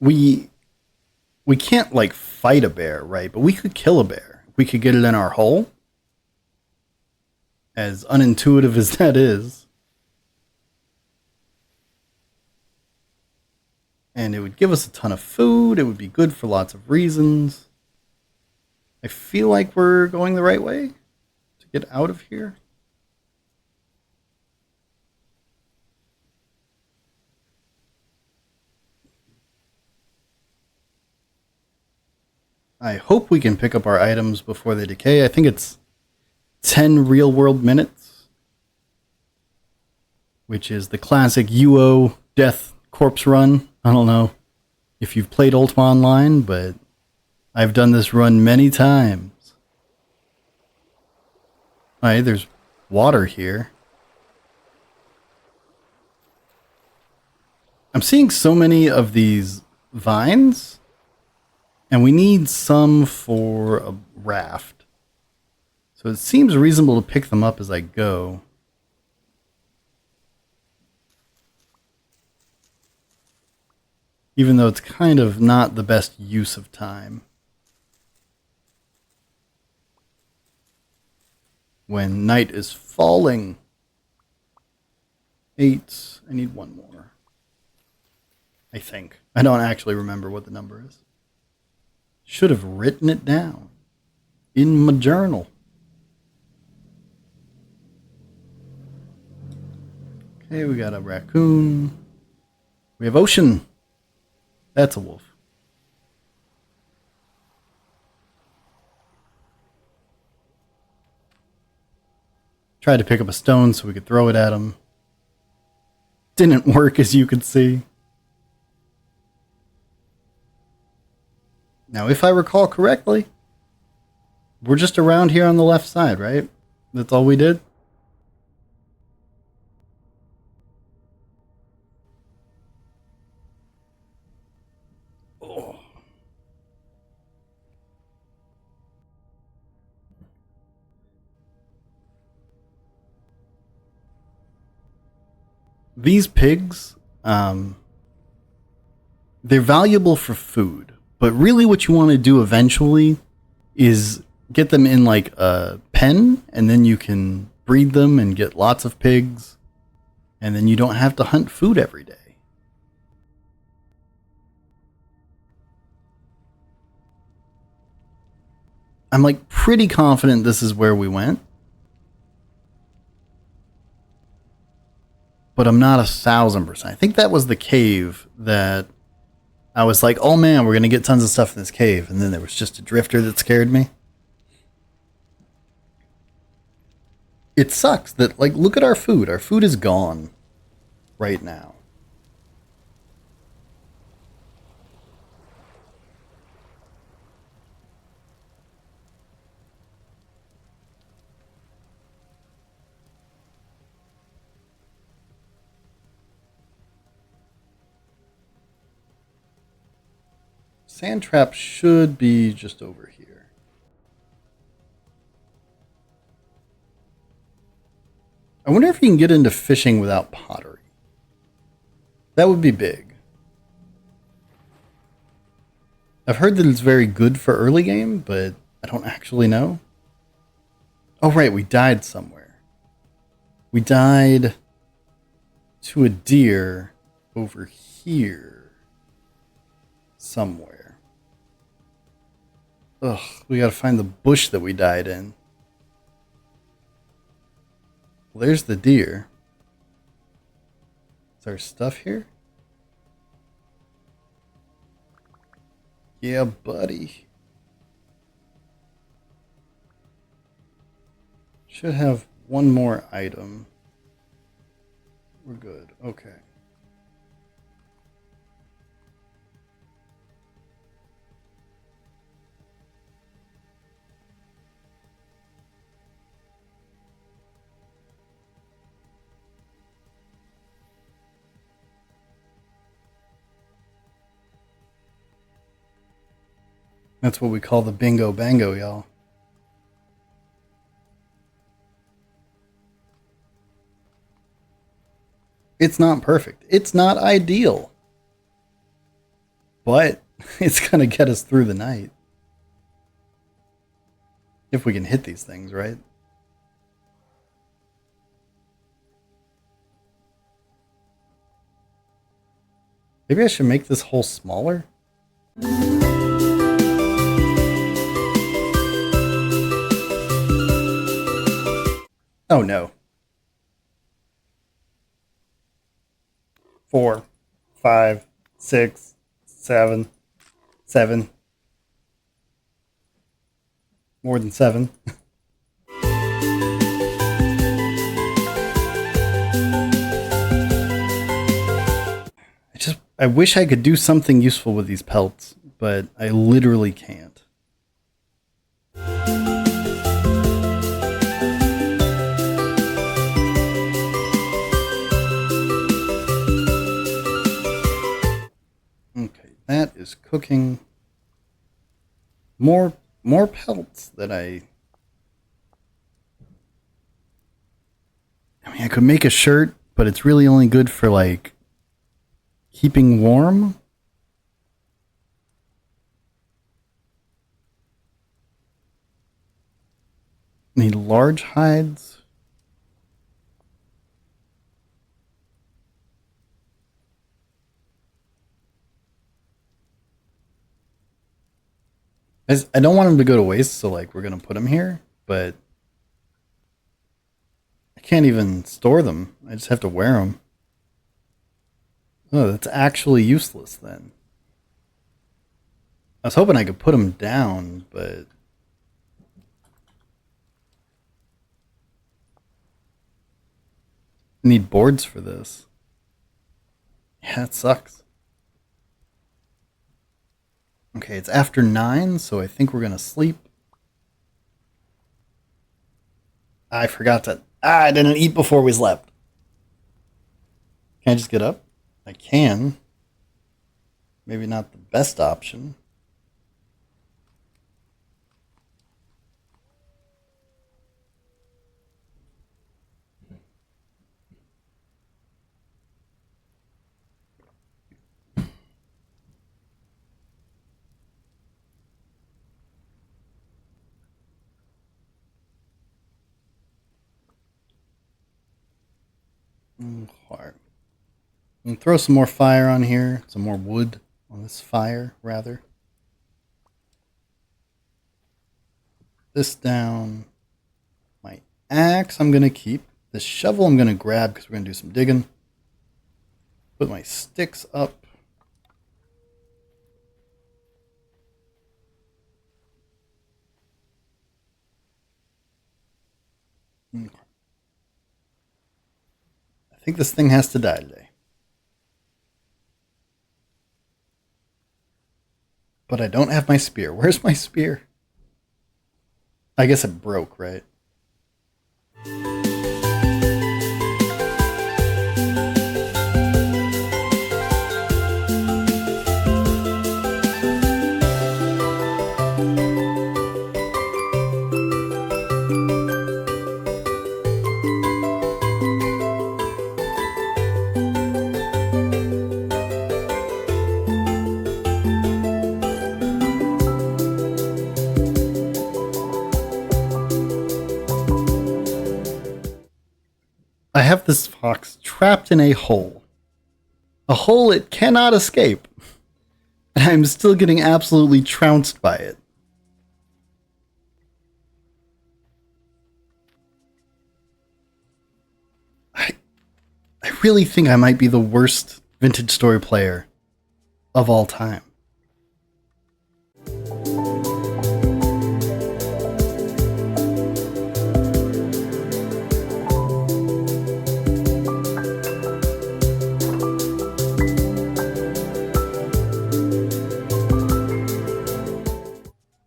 We can't like fight a bear, right? But we could kill a bear. We could get it in our hole. As unintuitive as that is. And it would give us a ton of food. It would be good for lots of reasons. I feel like we're going the right way to get out of here. I hope we can pick up our items before they decay. I think it's 10 real world minutes, which is the classic UO death corpse run. I don't know if you've played Ultima Online, but I've done this run many times. Alright, there's water here. I'm seeing so many of these vines, and we need some for a raft. So it seems reasonable to pick them up as I go. Even though it's kind of not the best use of time. When night is falling. 8. I need one more. I think. I don't actually remember what the number is. Should have written it down in my journal. Okay, we got a raccoon. We have ocean. That's a wolf. Tried to pick up a stone so we could throw it at him. Didn't work, as you could see. Now, if I recall correctly, we're just around here on the left side, right? That's all we did? Oh. These pigs, they're valuable for food. But really what you want to do eventually is get them in like a pen, and then you can breed them and get lots of pigs, and then you don't have to hunt food every day. I'm like pretty confident this is where we went, but I'm not 1,000%. I think that was the cave that I was like, oh man, we're going to get tons of stuff in this cave. And then there was just a drifter that scared me. It sucks that, like, look at our food. Our food is gone right now. Sand trap should be just over here. I wonder if you can get into fishing without pottery. That would be big. I've heard that it's very good for early game, but I don't actually know. Oh, right, we died somewhere. We died to a deer over here somewhere. Ugh, we gotta find the bush that we died in. Well, there's the deer. Is there stuff here? Yeah, buddy. Should have one more item. We're good. Okay. That's what we call the bingo bango, y'all. It's not perfect. It's not ideal. But it's going to get us through the night. If we can hit these things, right? Maybe I should make this hole smaller? Oh no. 4, 5, 6, 7, 7. More than 7. I wish I could do something useful with these pelts, but I literally can't. Okay, that is cooking. More pelts that I mean, I could make a shirt, but it's really only good for like keeping warm. Need large hides. I don't want them to go to waste, so like we're gonna put them here, but I can't even store them. I just have to wear them. Oh, that's actually useless then. I was hoping I could put them down, but I need boards for this. Yeah, it sucks. Okay, it's after 9, so I think we're gonna sleep. I forgot to. I didn't eat before we slept. Can I just get up? I can. Maybe not the best option. Hard. And throw some more fire on here. Some more wood on this fire, rather. This down. My axe I'm going to keep. This shovel I'm going to grab because we're going to do some digging. Put my sticks up. I think this thing has to die today. But I don't have my spear. Where's my spear? I guess it broke, right? I have this fox trapped in a hole it cannot escape, and I'm still getting absolutely trounced by it. I really think I might be the worst vintage story player of all time.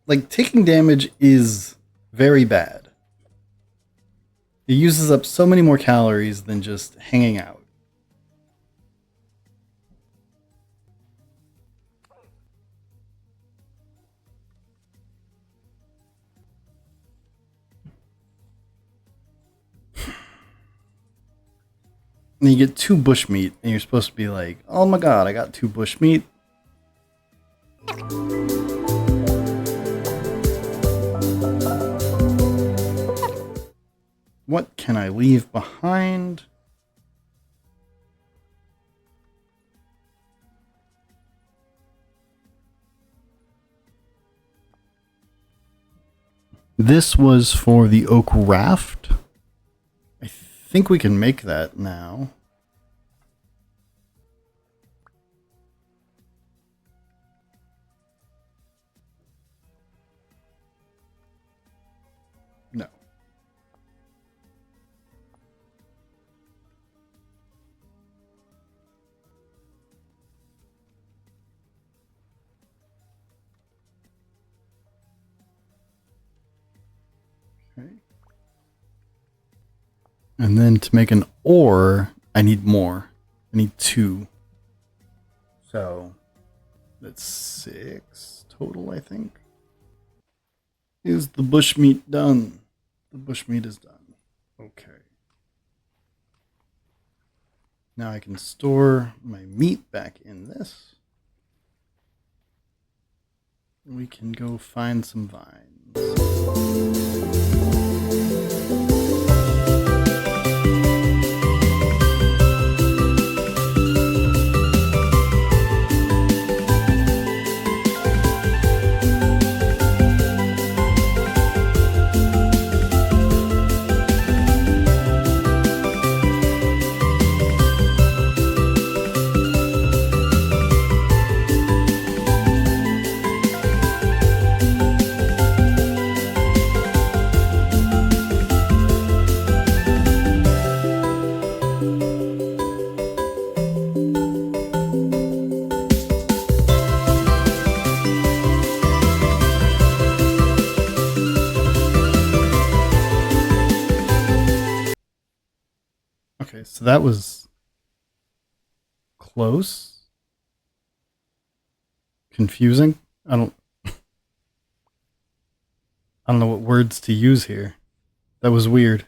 Like, taking damage is very bad. It uses up so many more calories than just hanging out. And you get 2 bushmeat, and you're supposed to be like, oh my god, I got 2 bushmeat. What can I leave behind? This was for the oak raft. I think we can make that now. No. Okay. And then to make an ore, I need more. I need 2. So that's 6 total, I think. Is the bushmeat done? The bushmeat is done. Okay. Now I can store my meat back in this. We can go find some vines. Okay, so that was close. Confusing. I don't know what words to use here. That was weird.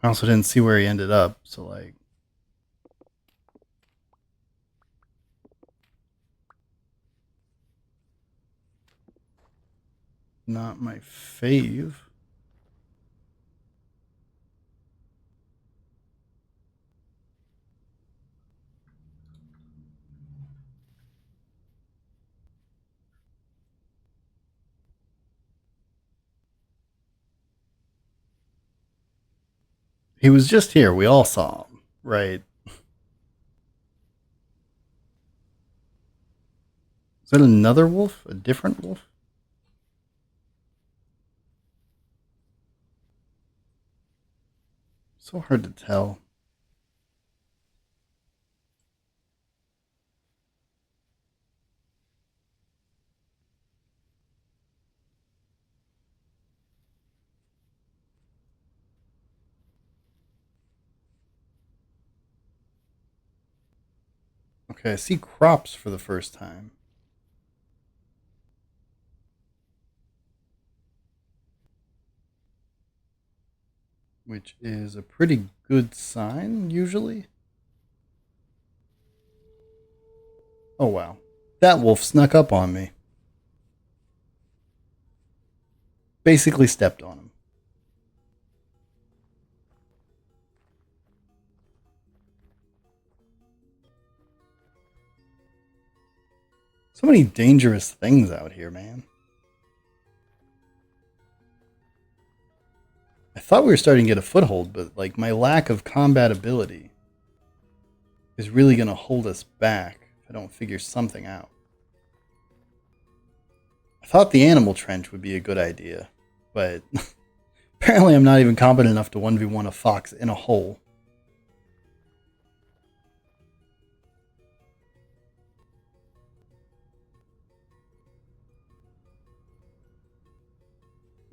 I also didn't see where he ended up, so like not my fave. He was just here. We all saw him, right? Is that another wolf? A different wolf? So hard to tell. Okay, I see crops for the first time. Which is a pretty good sign, usually. Oh, wow. That wolf snuck up on me. Basically stepped on him. So many dangerous things out here, man. I thought we were starting to get a foothold, but like my lack of combat ability is really going to hold us back if I don't figure something out. I thought the animal trench would be a good idea, but apparently I'm not even competent enough to 1v1 a fox in a hole.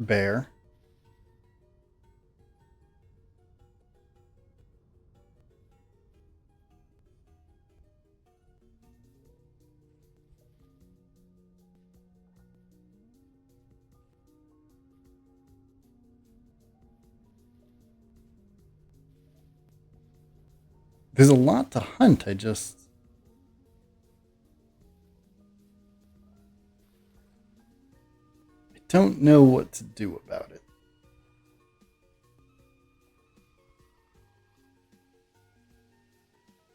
Bear. There's a lot to hunt. I don't know what to do about it.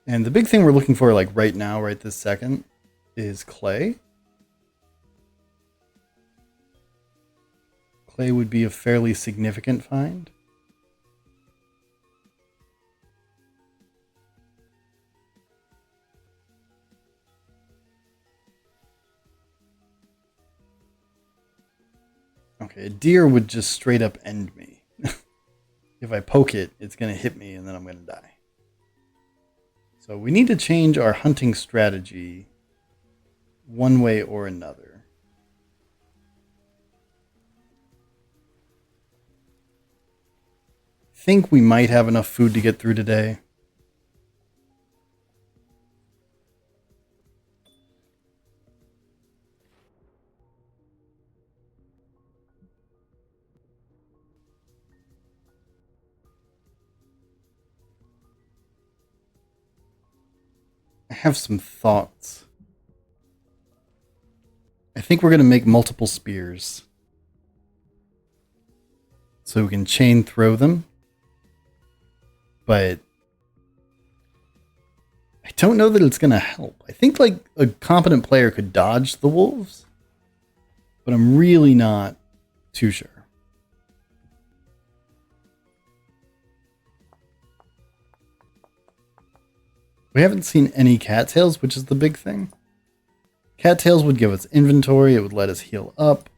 And the big thing we're looking for, like right now, right this second, is clay. Clay would be a fairly significant find. Okay, a deer would just straight up end me. If I poke it, it's going to hit me and then I'm going to die. So we need to change our hunting strategy one way or another. I think we might have enough food to get through today. I have some thoughts. I think we're going to make multiple spears so we can chain throw them. But I don't know that it's going to help. I think like a competent player could dodge the wolves, but I'm really not too sure. We haven't seen any cattails, which is the big thing. Cattails would give us inventory, it would let us heal up.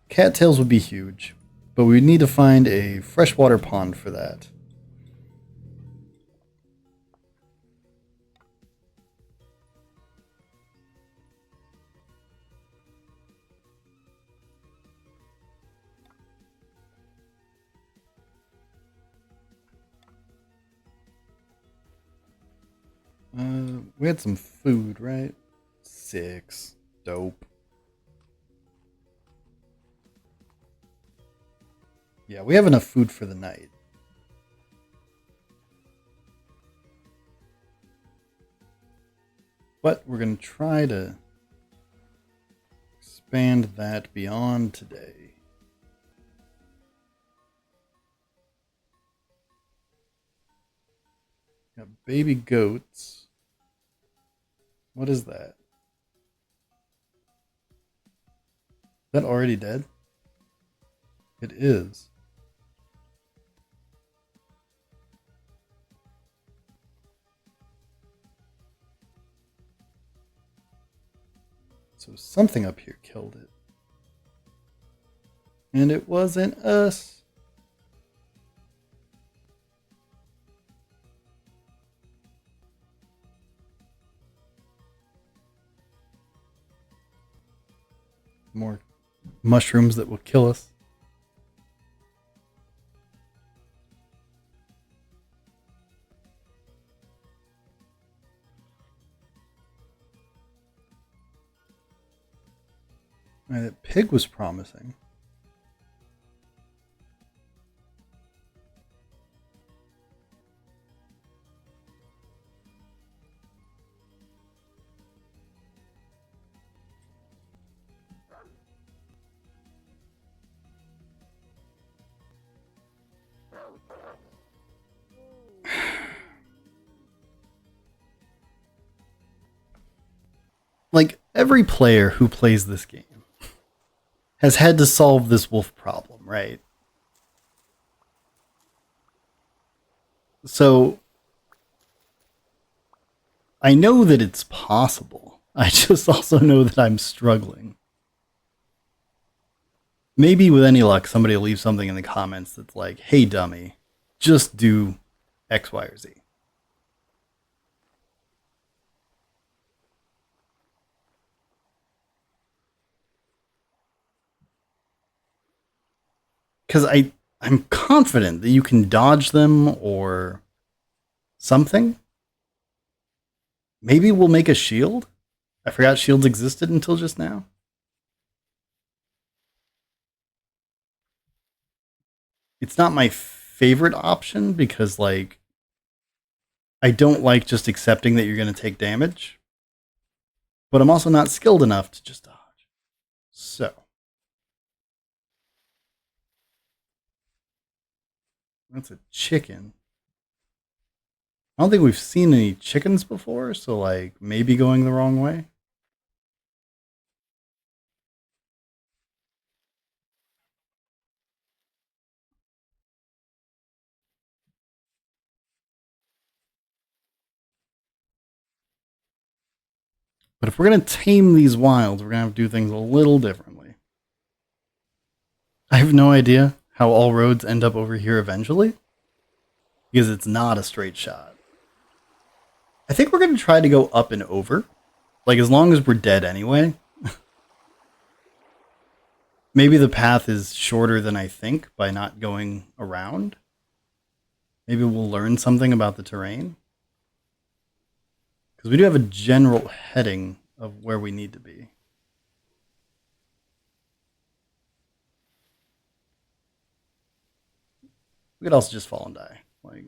Cattails would be huge, but we would need to find a freshwater pond for that. We had some food, right? 6. Dope. Yeah, we have enough food for the night. But we're going to try to expand that beyond today. Got baby goats. What is that? Is that already dead? It is. So something up here killed it. And it wasn't us. More mushrooms that will kill us. That pig was promising. Like, Every player who plays this game has had to solve this wolf problem, right? So I know that it's possible. I just also know that I'm struggling. Maybe with any luck, somebody will leave something in the comments that's like, hey, dummy, just do X, Y, or Z. Because I'm confident that you can dodge them or something. Maybe we'll make a shield. I forgot shields existed until just now. It's not my favorite option because, like, I don't like just accepting that you're going to take damage, but I'm also not skilled enough to just dodge. So, that's a chicken. I don't think we've seen any chickens before, so, like, maybe going the wrong way. But if we're going to tame these wilds, we're going to have to do things a little differently. I have no idea how all roads end up over here eventually, because it's not a straight shot. I think we're going to try to go up and over, like as long as we're dead anyway. Maybe the path is shorter than I think by not going around. Maybe we'll learn something about the terrain. Because we do have a general heading of where we need to be. We could also just fall and die. Like,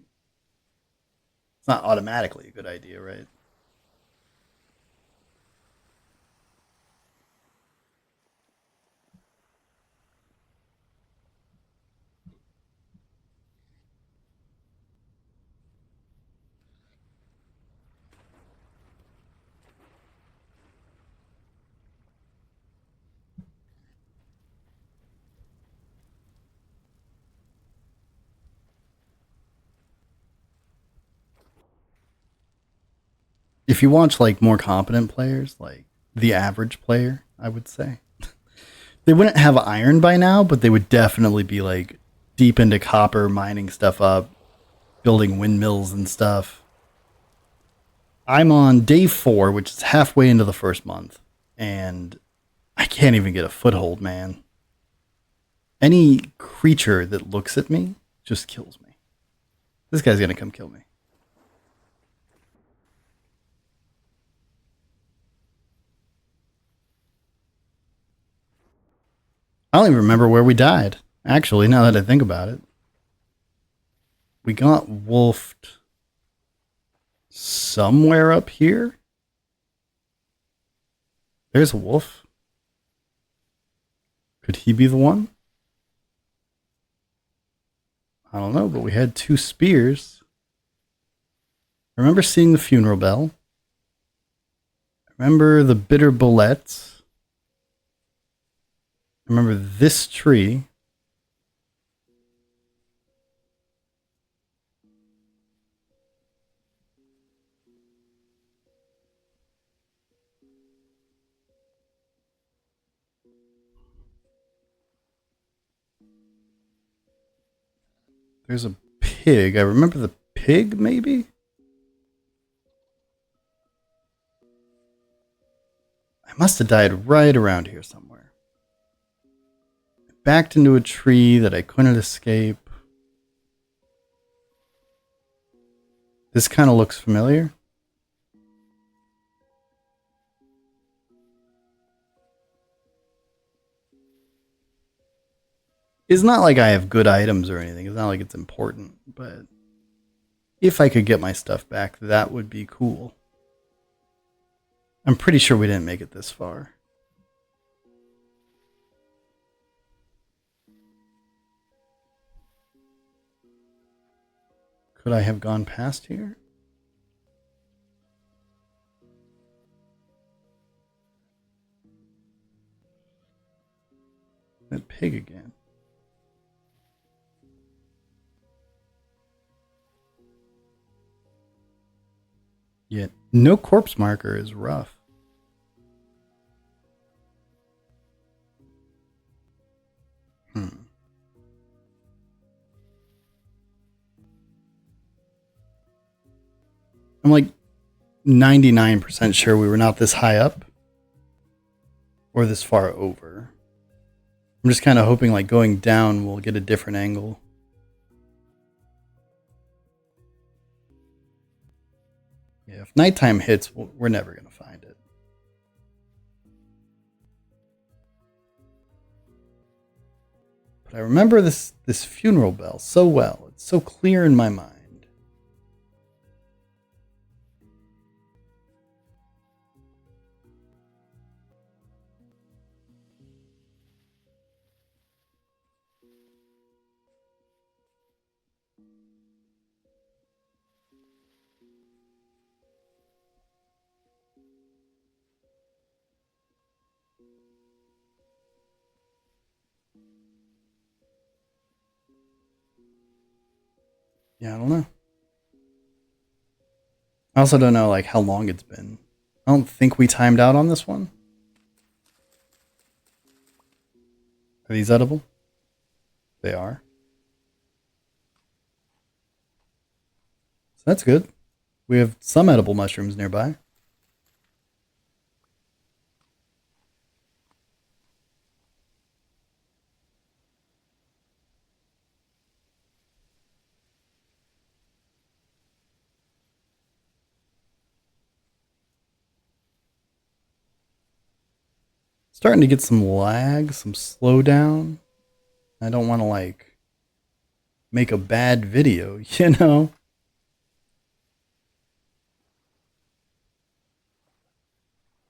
it's not automatically a good idea, right? If you watch like more competent players, like the average player, I would say, they wouldn't have iron by now, but they would definitely be like deep into copper, mining stuff up, building windmills and stuff. I'm on day 4, which is halfway into the first month, and I can't even get a foothold, man. Any creature that looks at me just kills me. This guy's gonna come kill me. I don't even remember where we died. Actually, now that I think about it, we got wolfed somewhere up here. There's a wolf. Could he be the one? I don't know, but we had 2 spears. I remember seeing the funeral bell. I remember the bitter bullets. I remember this tree. There's a pig. I remember the pig, maybe? I must have died right around here somewhere. I backed into a tree that I couldn't escape. This kind of looks familiar. It's not like I have good items or anything. It's not like it's important, but if I could get my stuff back, that would be cool. I'm pretty sure we didn't make it this far. Could I have gone past here? pig again. Yet no corpse marker is rough. I'm like 99% sure we were not this high up or this far over. I'm just kind of hoping like going down we'll get a different angle. Yeah, if nighttime hits, we're never going to find it. But I remember this funeral bell so well. It's so clear in my mind. Yeah, I don't know. I also don't know like how long it's been. I don't think we timed out on this one. Are these edible? They are. So that's good. We have some edible mushrooms nearby. Starting to get some lag, some slowdown. I don't want to like make a bad video, you know?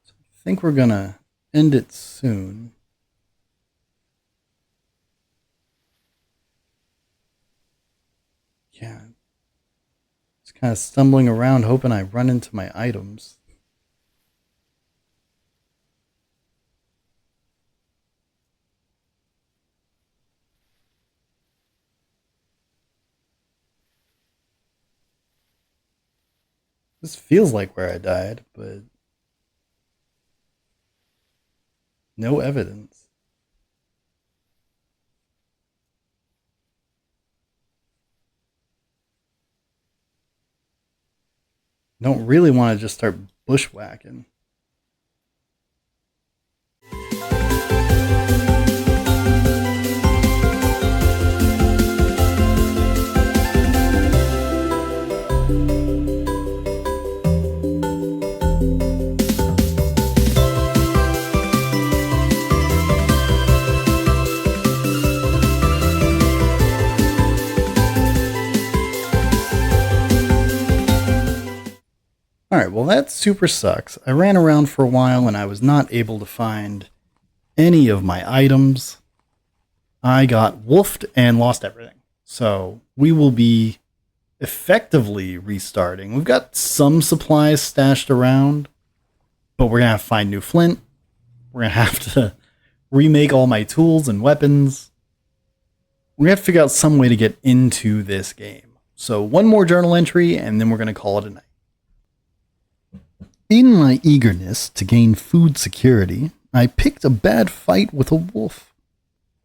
So I think we're gonna end it soon. Yeah. Just kind of stumbling around hoping I run into my items. This feels like where I died, but no evidence. Don't really want to just start bushwhacking. Alright, well that super sucks. I ran around for a while and I was not able to find any of my items. I got wolfed and lost everything. So we will be effectively restarting. We've got some supplies stashed around, but we're going to have to find new flint. We're going to have to remake all my tools and weapons. We're going to have to figure out some way to get into this game. So one more journal entry and then we're going to call it a night. In my eagerness to gain food security, I picked a bad fight with a wolf.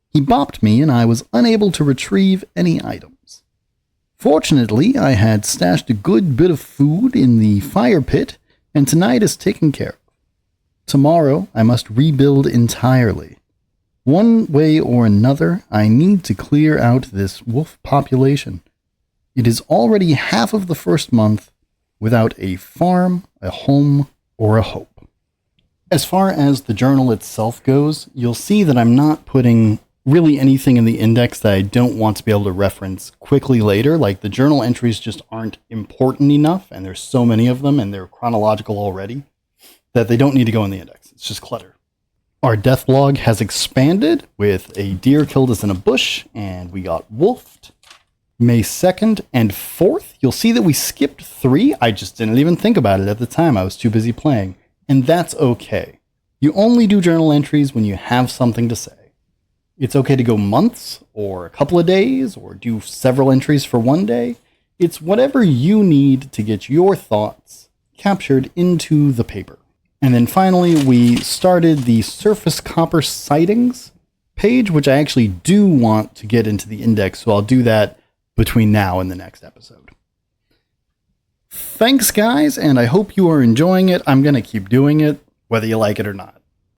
He bopped me and I was unable to retrieve any items. Fortunately, I had stashed a good bit of food in the fire pit, and tonight is taken care of. Tomorrow, I must rebuild entirely. One way or another, I need to clear out this wolf population. It is already half of the first month without a farm, a home, or a hope. As far as the journal itself goes, you'll see that I'm not putting really anything in the index that I don't want to be able to reference quickly later. Like the journal entries just aren't important enough, and there's so many of them and they're chronological already that they don't need to go in the index. It's just clutter. Our death log has expanded with a deer killed us in a bush and we got wolfed. May 2nd and 4th, you'll see that we skipped 3. I just didn't even think about it at the time. I was too busy playing. And that's okay. You only do journal entries when you have something to say. It's okay to go months or a couple of days or do several entries for one day. It's whatever you need to get your thoughts captured into the paper. And then finally, we started the surface copper sightings page, which I actually do want to get into the index, so I'll do that between now and the next episode. Thanks, guys, and I hope you are enjoying it. I'm going to keep doing it, whether you like it or not.